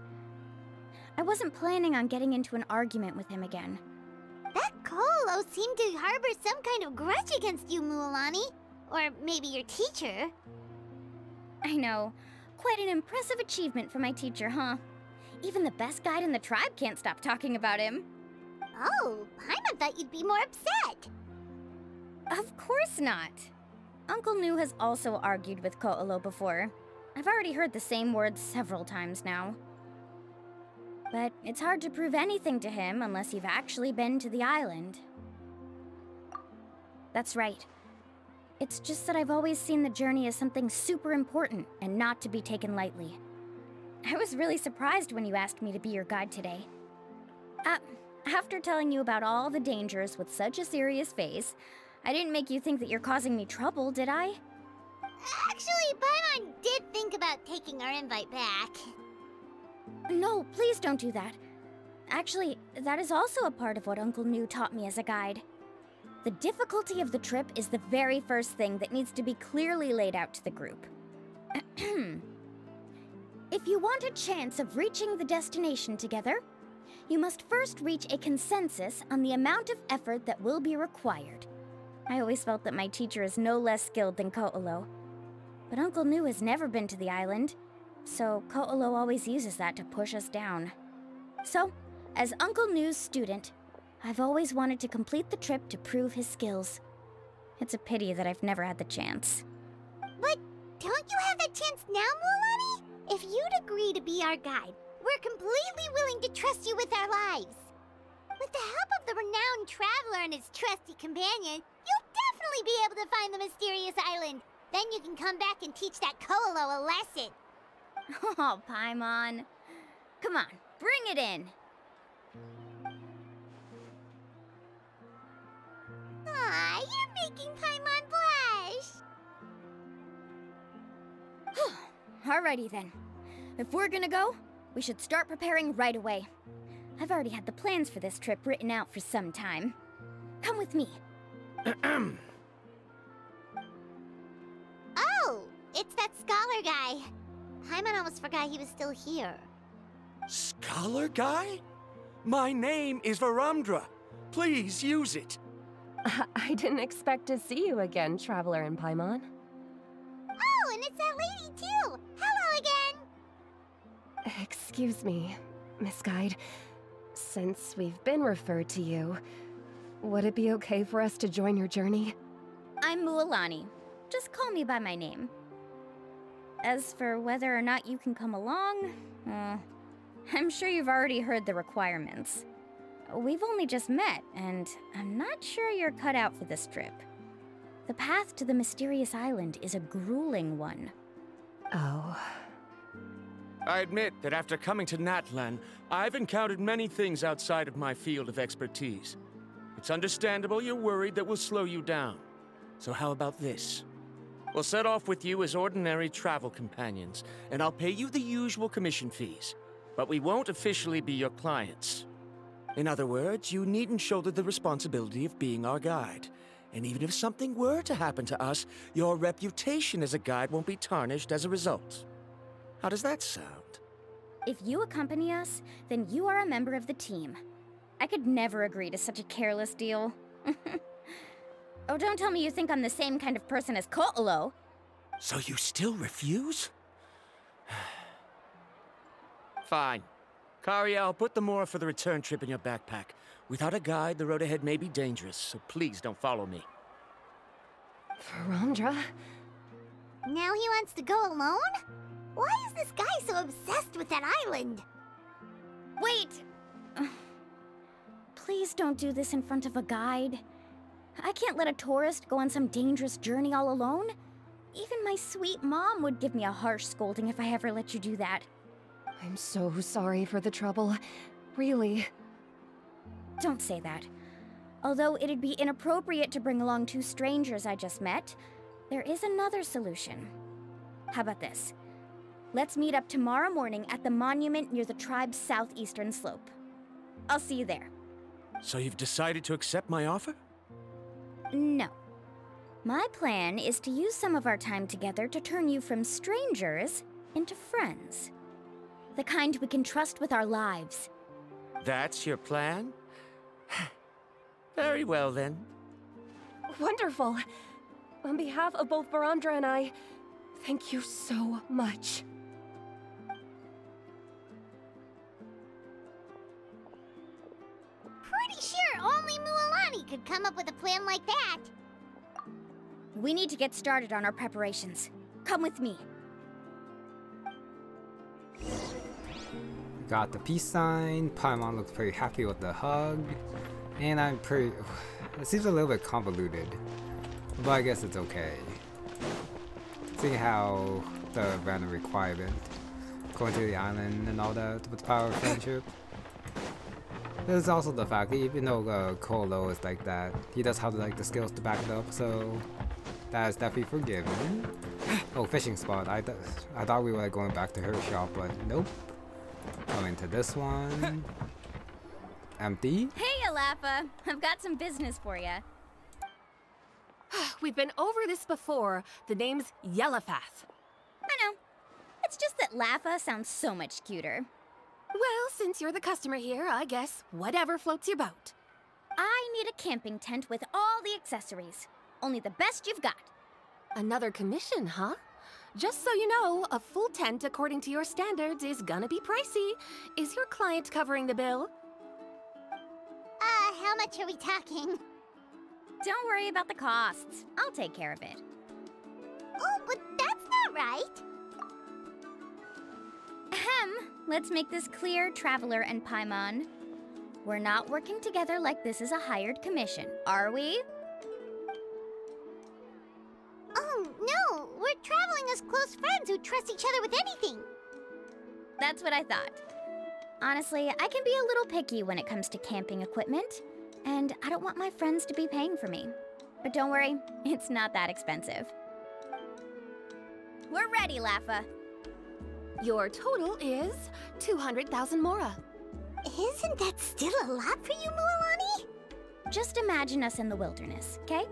Speaker 7: I wasn't planning on getting into an argument with him again.
Speaker 2: That Koholo seemed to harbor some kind of grudge against you, Mualani. Or maybe your teacher.
Speaker 7: I know. Quite an impressive achievement for my teacher, huh? Even the best guide in the tribe can't stop talking about him.
Speaker 2: Oh, Paimon thought you'd be more upset.
Speaker 7: Of course not. Uncle New has also argued with Koholo before. I've already heard the same words several times now. But it's hard to prove anything to him unless you've actually been to the island. That's right. It's just that I've always seen the journey as something super important and not to be taken lightly. I was really surprised when you asked me to be your guide today. After telling you about all the dangers with such a serious face, I didn't make you think that you're causing me trouble, did I?
Speaker 2: Actually, Paimon did think about taking our invite back.
Speaker 7: No, please don't do that. Actually, that is also a part of what Uncle New taught me as a guide. The difficulty of the trip is the very first thing that needs to be clearly laid out to the group. If you want a chance of reaching the destination together, you must first reach a consensus on the amount of effort that will be required. I always felt that my teacher is no less skilled than Koholo. But Uncle New has never been to the island, so Koholo always uses that to push us down. So, as Uncle New's student, I've always wanted to complete the trip to prove his skills. It's a pity that I've never had the chance.
Speaker 2: But don't you have that chance now, Mualani? If you'd agree to be our guide, we're completely willing to trust you with our lives. With the help of the renowned Traveler and his trusty companion, you'll definitely be able to find the mysterious island. Then you can come back and teach that Koholo a lesson.
Speaker 7: Oh, Paimon. Come on, bring it in.
Speaker 2: Aw, you're making Paimon blush.
Speaker 7: Alrighty then. If we're gonna go, we should start preparing right away. I've already had the plans for this trip written out for some time. Come with me.
Speaker 2: Oh, it's that scholar guy. Paimon almost forgot he was still here.
Speaker 4: Scholar guy? My name is Viramdra. Please use it.
Speaker 3: I didn't expect to see you again, Traveler and Paimon.
Speaker 2: Oh, and it's that lady too. Hello again.
Speaker 3: Excuse me, Miss Guide. Since we've been referred to you, would it be okay for us to join your journey?
Speaker 7: I'm Mualani. Just call me by my name. As for whether or not you can come along, I'm sure you've already heard the requirements. We've only just met, and I'm not sure you're cut out for this trip. The path to the mysterious island is a grueling one.
Speaker 3: Oh.
Speaker 4: I admit that after coming to Natlan, I've encountered many things outside of my field of expertise. It's understandable you're worried that we'll slow you down. So how about this? We'll set off with you as ordinary travel companions, and I'll pay you the usual commission fees. But we won't officially be your clients. In other words, you needn't shoulder the responsibility of being our guide. And even if something were to happen to us, your reputation as a guide won't be tarnished as a result. How does that sound?
Speaker 7: If you accompany us, then you are a member of the team. I could never agree to such a careless deal. Oh, don't tell me you think I'm the same kind of person as Koholasaurs.
Speaker 4: So you still refuse? Fine. Karya, I'll put the more for the return trip in your backpack. Without a guide, the road ahead may be dangerous, so please don't follow me.
Speaker 3: Viramdra?
Speaker 2: Now he wants to go alone? Why is this guy so obsessed with that island?
Speaker 7: Wait! Please don't do this in front of a guide. I can't let a tourist go on some dangerous journey all alone. Even my sweet mom would give me a harsh scolding if I ever let you do that.
Speaker 3: I'm so sorry for the trouble. Really.
Speaker 7: Don't say that. Although it'd be inappropriate to bring along two strangers I just met, there is another solution. How about this? Let's meet up tomorrow morning at the monument near the tribe's southeastern slope. I'll see you there.
Speaker 4: So you've decided to accept my offer?
Speaker 7: No. My plan is to use some of our time together to turn you from strangers into friends. The kind we can trust with our lives.
Speaker 4: That's your plan? Very well, then.
Speaker 3: Wonderful. On behalf of both Viramdra and I, thank you so much.
Speaker 2: Pretty sure only Mualani could come up with a plan like that.
Speaker 7: We need to get started on our preparations. Come with me.
Speaker 1: Got the peace sign. Paimon looks pretty happy with the hug. And I'm pretty... It seems a little bit convoluted. But I guess it's okay. Seeing how the random requirement, going to the island and all that with the power of friendship. There's also the fact that even though Koholasaurs is like that, he does have like the skills to back it up, so that is definitely forgiven. Oh, fishing spot. I thought we were like, going back to her shop, but nope. Coming to this one. Empty.
Speaker 7: Hey, Alafa. I've got some business for you.
Speaker 11: We've been over this before. The name's Yellowfath.
Speaker 7: I know. It's just that Lafa sounds so much cuter.
Speaker 11: Well, since you're the customer here, I guess whatever floats your boat.
Speaker 7: I need a camping tent with all the accessories. Only the best you've got.
Speaker 11: Another commission, huh? Just so you know, a full tent according to your standards is gonna be pricey. Is your client covering the bill?
Speaker 2: How much are we talking?
Speaker 7: Don't worry about the costs. I'll take care of it.
Speaker 2: Oh, but that's not right.
Speaker 7: Ahem. Let's make this clear, Traveler and Paimon. We're not working together like this is a hired commission, are we?
Speaker 2: Oh, no. We're traveling as close friends who trust each other with anything.
Speaker 7: That's what I thought. Honestly, I can be a little picky when it comes to camping equipment, and I don't want my friends to be paying for me. But don't worry, it's not that expensive. We're ready, Laffa.
Speaker 11: Your total is 200,000 mora.
Speaker 2: Isn't that still a lot for you, Mualani?
Speaker 7: Just imagine us in the wilderness, okay?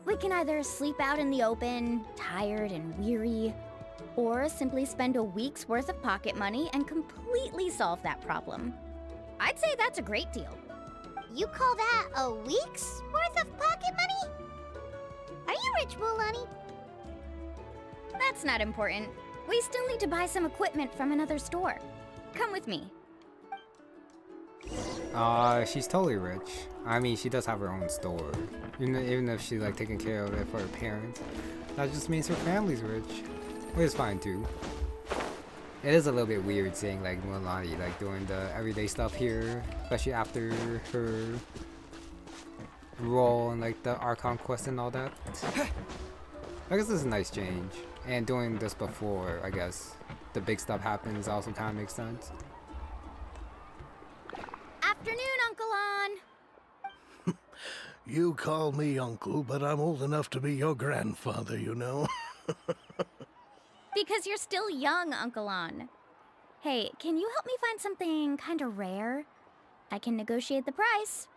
Speaker 7: We can either sleep out in the open, tired and weary, or simply spend a week's worth of pocket money and completely solve that problem. I'd say that's a great deal.
Speaker 2: You call that a week's worth of pocket money? Are you rich, Mualani?
Speaker 7: That's not important. We still need to buy some equipment from another store. Come with me.
Speaker 1: She's totally rich. I mean, she does have her own store. Even if she's like taking care of it for her parents. That just means her family's rich. Which is fine too. It is a little bit weird seeing like Mualani like doing the everyday stuff here. Especially after her role in like the Archon quest and all that. I guess this is a nice change. And doing this before, I guess, the big stuff happens also kind of makes sense.
Speaker 7: Afternoon, Uncle On.
Speaker 12: You call me uncle, but I'm old enough to be your grandfather, you know.
Speaker 7: Because you're still young, Uncle On. Hey, can you help me find something kind of rare? I can negotiate the price.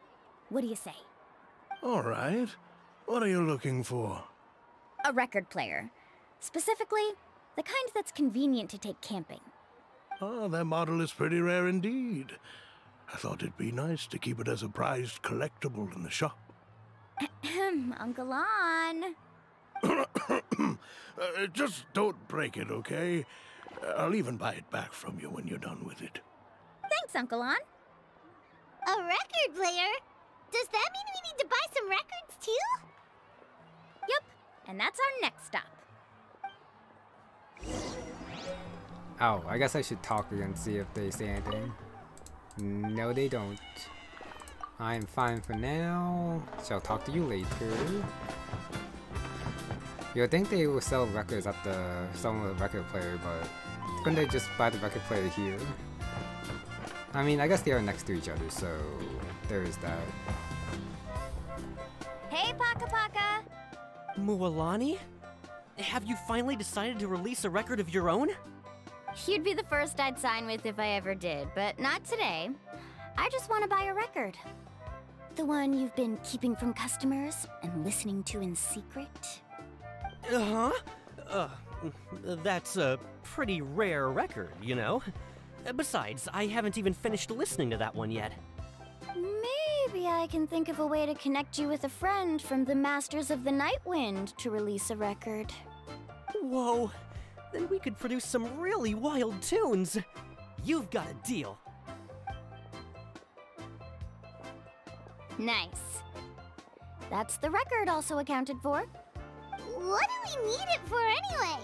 Speaker 7: What do you say?
Speaker 12: All right. What are you looking for?
Speaker 7: A record player. Specifically, the kind that's convenient to take camping.
Speaker 12: Ah, that model is pretty rare indeed. I thought it'd be nice to keep it as a prized collectible in the shop.
Speaker 7: Uncle On.
Speaker 12: Just don't break it, okay? I'll even buy it back from you when you're done with it.
Speaker 7: Thanks, Uncle On.
Speaker 2: A record player? Does that mean we need to buy some records too?
Speaker 7: Yep, and that's our next stop.
Speaker 1: Oh, I guess I should talk to them and see if they say anything. No, they don't. I'm fine for now. Shall talk to you later. You'd think they would sell records at some of the record player, but couldn't they just buy the record player here? I mean, I guess they are next to each other, so there is that.
Speaker 7: Hey, Paka Paka!
Speaker 13: Mualani? Have you finally decided to release a record of your own?
Speaker 7: You'd be the first I'd sign with if I ever did, but not today. I just want to buy a record. The one you've been keeping from customers and listening to in secret.
Speaker 13: That's a pretty rare record, you know? Besides, I haven't even finished listening to that one yet.
Speaker 7: Maybe I can think of a way to connect you with a friend from the Masters of the Nightwind to release a record.
Speaker 13: Whoa, then we could produce some really wild tunes. You've got a deal.
Speaker 7: Nice. That's the record also accounted for.
Speaker 2: What do we need it for anyway?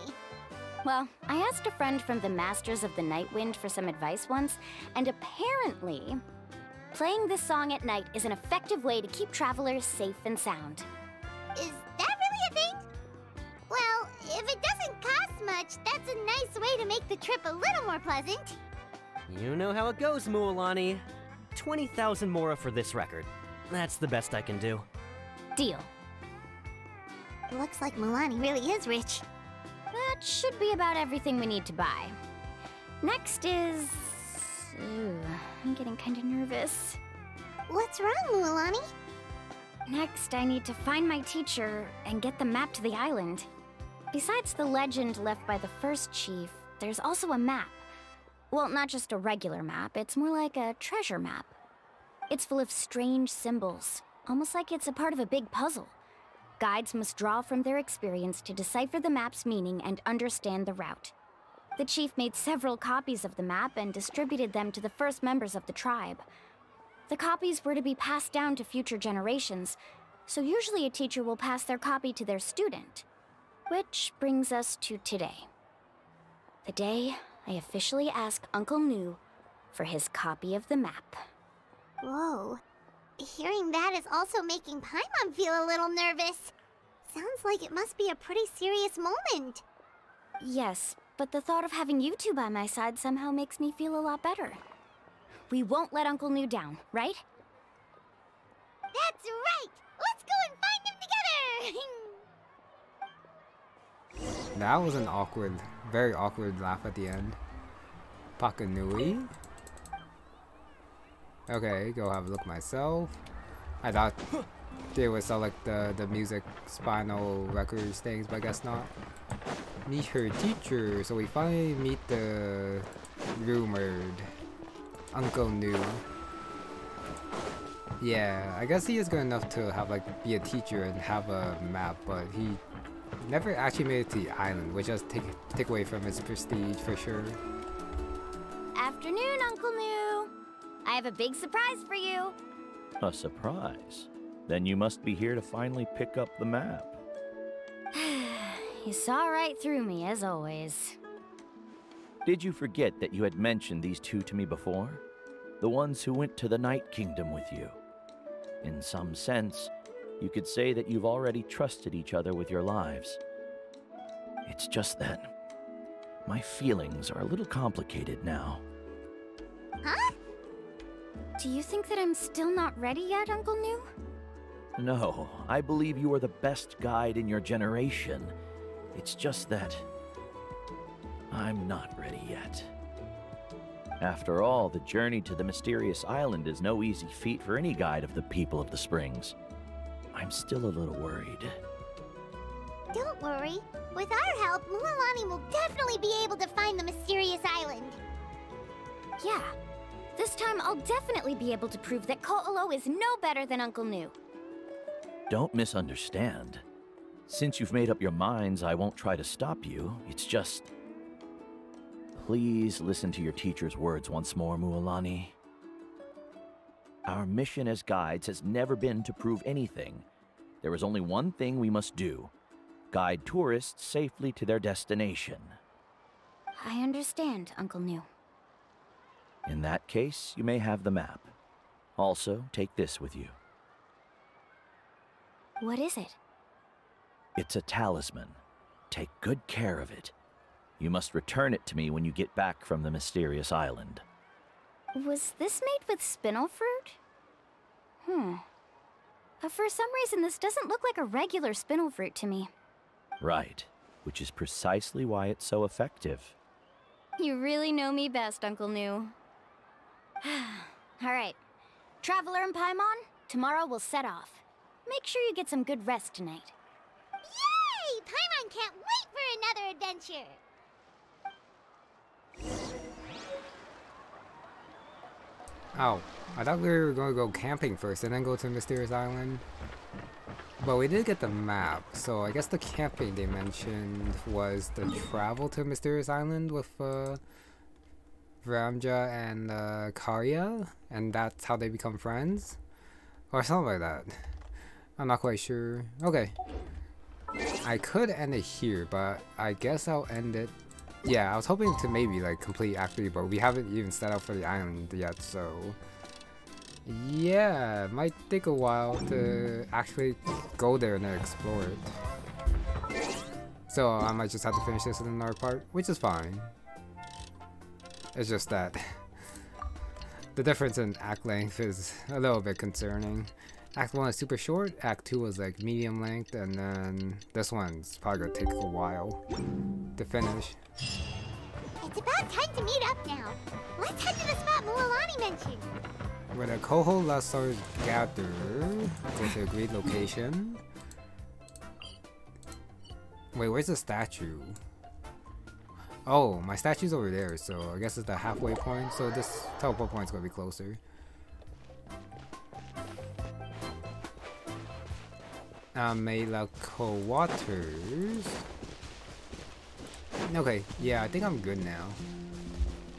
Speaker 7: Well, I asked a friend from the Masters of the Nightwind for some advice once, and apparently, playing this song at night is an effective way to keep travelers safe and sound.
Speaker 2: Is that really a thing? Well, if it doesn't cost much, that's a nice way to make the trip a little more pleasant.
Speaker 13: You know how it goes, Mualani. 20,000 mora for this record. That's the best I can do.
Speaker 7: Deal.
Speaker 2: Looks like Mualani really is rich.
Speaker 7: That should be about everything we need to buy. Next is... Ooh, I'm getting kind of nervous.
Speaker 2: What's wrong, Mualani?
Speaker 7: Next, I need to find my teacher and get the map to the island. Besides the legend left by the first chief, there's also a map. Well, not just a regular map, it's more like a treasure map. It's full of strange symbols, almost like it's a part of a big puzzle. Guides must draw from their experience to decipher the map's meaning and understand the route. The chief made several copies of the map and distributed them to the first members of the tribe. The copies were to be passed down to future generations, so usually a teacher will pass their copy to their student. Which brings us to today. The day I officially ask Uncle Nu for his copy of the map.
Speaker 2: Whoa. Hearing that is also making Paimon feel a little nervous. Sounds like it must be a pretty serious moment.
Speaker 7: Yes, but the thought of having you two by my side somehow makes me feel a lot better. We won't let Uncle New down, right?
Speaker 2: That's right! Let's go and find him together!
Speaker 1: That was an awkward, very awkward laugh at the end. Pakanui. Okay, go have a look myself. I thought they would sell like the music spinal records things, but I guess not. Meet her teacher. So we finally meet the rumored Uncle New. Yeah, I guess he is good enough to have like be a teacher and have a map, but he never actually made it to the island, which does take away from his prestige for sure.
Speaker 7: Afternoon, Uncle New. I have a big surprise for you.
Speaker 14: A surprise? Then you must be here to finally pick up the map.
Speaker 7: You saw right through me, as always.
Speaker 14: Did you forget that you had mentioned these two to me before? The ones who went to the Night Kingdom with you. In some sense, you could say that you've already trusted each other with your lives. It's just that my feelings are a little complicated now.
Speaker 2: Huh?
Speaker 7: Do you think that I'm still not ready yet, Uncle New?
Speaker 14: No, I believe you are the best guide in your generation. It's just that I'm not ready yet. After all, the journey to the mysterious island is no easy feat for any guide of the people of the Springs. I'm still a little worried.
Speaker 2: Don't worry. With our help, Mualani will definitely be able to find the mysterious island.
Speaker 7: Yeah. This time I'll definitely be able to prove that Ko'olo is no better than Uncle New.
Speaker 14: Don't misunderstand. Since you've made up your minds, I won't try to stop you. It's just... Please listen to your teacher's words once more, Mualani. Our mission as guides has never been to prove anything. There is only one thing we must do. Guide tourists safely to their destination.
Speaker 7: I understand, Uncle New.
Speaker 14: In that case, you may have the map. Also, take this with you.
Speaker 7: What is it?
Speaker 14: It's a talisman. Take good care of it. You must return it to me when you get back from the mysterious island.
Speaker 7: Was this made with spinel fruit? For some reason, this doesn't look like a regular spinel fruit to me.
Speaker 14: Right, which is precisely why it's so effective.
Speaker 7: You really know me best, Uncle New. Alright, Traveler and Paimon, tomorrow we'll set off. Make sure you get some good rest tonight.
Speaker 2: Yay! Paimon can't wait for another adventure!
Speaker 1: Oh, I thought we were going to go camping first and then go to the mysterious island. But we did get the map, so I guess the camping they mentioned was the travel to mysterious island with Viramdra and Karya, and that's how they become friends? Or something like that. I'm not quite sure. Okay. I could end it here, but I guess I'll end it. Yeah, I was hoping to maybe like complete Act 3, but we haven't even set out for the island yet, so... Yeah, it might take a while to actually go there and then explore it. So I might just have to finish this in another part, which is fine. It's just that the difference in act length is a little bit concerning. Act 1 is super short, Act 2 is like medium length, and then this one's probably gonna take a while to finish.
Speaker 2: It's about time to meet up now. Let's head to the spot Mualani mentioned.
Speaker 1: Where the Koholasaurs gather, go to agreed location. Wait, where's the statue? Oh, my statue's over there, so I guess it's the halfway point, so this teleport point's gonna be closer. Melako Waters. Okay, yeah, I think I'm good now.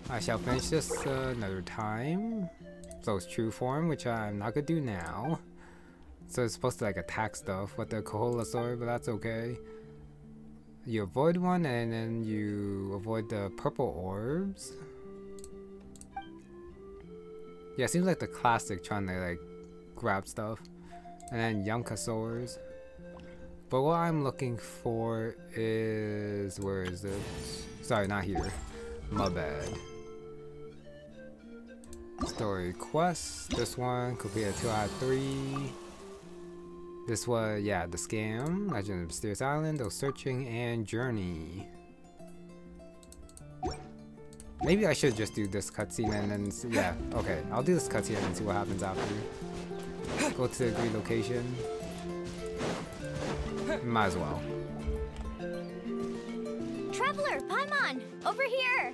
Speaker 1: I shall finish this another time. So it's true form, which I'm not gonna do now. So it's supposed to like attack stuff with the Koholasaur, but that's okay. You avoid one and then you avoid the purple orbs. Yeah, it seems like the classic trying to like grab stuff. And then Yunkasaurs. But what I'm looking for is... where is it? Sorry, not here. My bad. Story quest. This one could be a 2 out of 3. This was, yeah, the scam, Legend of Mysterious Island, those searching, and journey. Maybe I should just do this cutscene and then, yeah, okay, I'll do this cutscene and see what happens after. Go to the agreed location. Might as well.
Speaker 7: Traveler, Paimon, over here!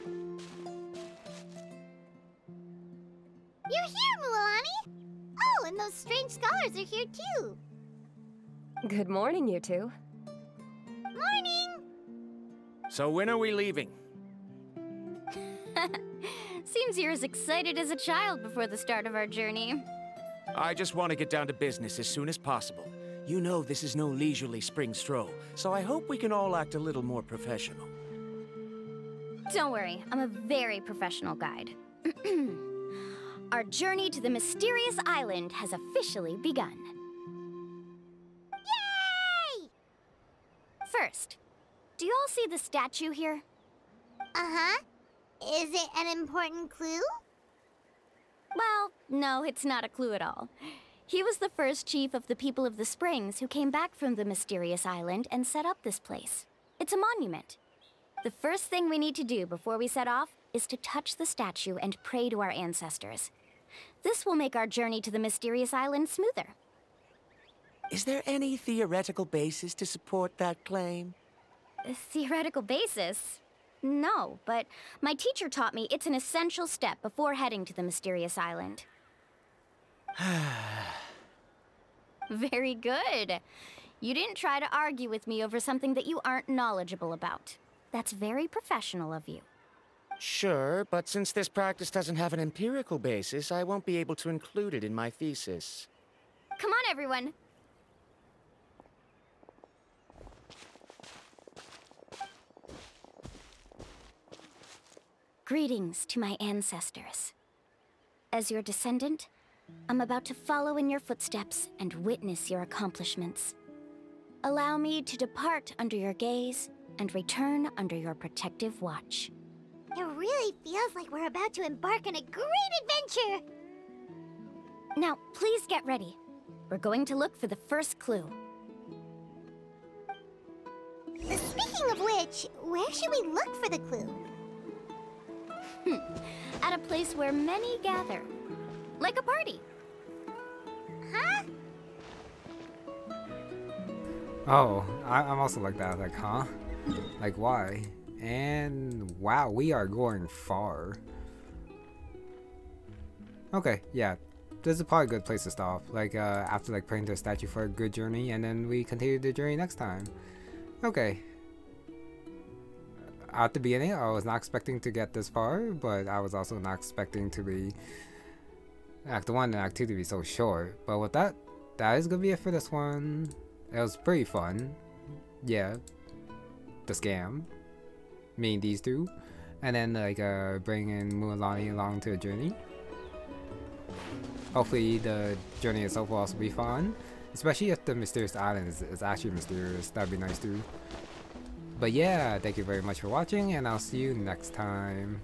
Speaker 2: You're here, Mualani! Oh, and those strange scholars are here too!
Speaker 3: Good morning, you two.
Speaker 2: Morning!
Speaker 4: So when are we leaving?
Speaker 7: Seems you're as excited as a child before the start of our journey.
Speaker 4: I just want to get down to business as soon as possible. You know this is no leisurely spring stroll, so I hope we can all act a little more professional.
Speaker 7: Don't worry, I'm a very professional guide. Our journey to the mysterious island has officially begun.
Speaker 2: Yay!
Speaker 7: First, do you all see the statue here?
Speaker 2: Uh-huh. Is it an important clue?
Speaker 7: Well, no, it's not a clue at all. He was the first chief of the people of the Springs who came back from the mysterious island and set up this place. It's a monument. The first thing we need to do before we set off is to touch the statue and pray to our ancestors. This will make our journey to the mysterious island smoother.
Speaker 4: Is there any theoretical basis to support that claim?
Speaker 7: A theoretical basis? No, but my teacher taught me it's an essential step before heading to the mysterious island. Very good. You didn't try to argue with me over something that you aren't knowledgeable about. That's very professional of you.
Speaker 4: Sure, but since this practice doesn't have an empirical basis, I won't be able to include it in my thesis.
Speaker 7: Come on, everyone. Greetings to my ancestors. As your descendant, I'm about to follow in your footsteps and witness your accomplishments. Allow me to depart under your gaze and return under your protective watch.
Speaker 2: It really feels like we're about to embark on a great adventure!
Speaker 7: Now, please get ready. We're going to look for the first clue.
Speaker 2: Speaking of which, where should we look for the clue?
Speaker 7: At a place where many gather. Like a party.
Speaker 2: Huh?
Speaker 1: Oh, I'm also like that, like, huh? Like, why? And wow, we are going far. Okay, yeah, this is probably a good place to stop. Like, after like praying to the statue for a good journey, and then we continue the journey next time. Okay. At the beginning, I was not expecting to get this far, but I was also not expecting to be Act 1 and Act 2 to be so short. But with that is gonna be it for this one. It was pretty fun. Yeah. The scam. Meeting these two. And then like bringing Mualani along to the journey. Hopefully the journey itself will also be fun. Especially if the mysterious island is actually mysterious. That'd be nice too. But yeah, thank you very much for watching, and I'll see you next time.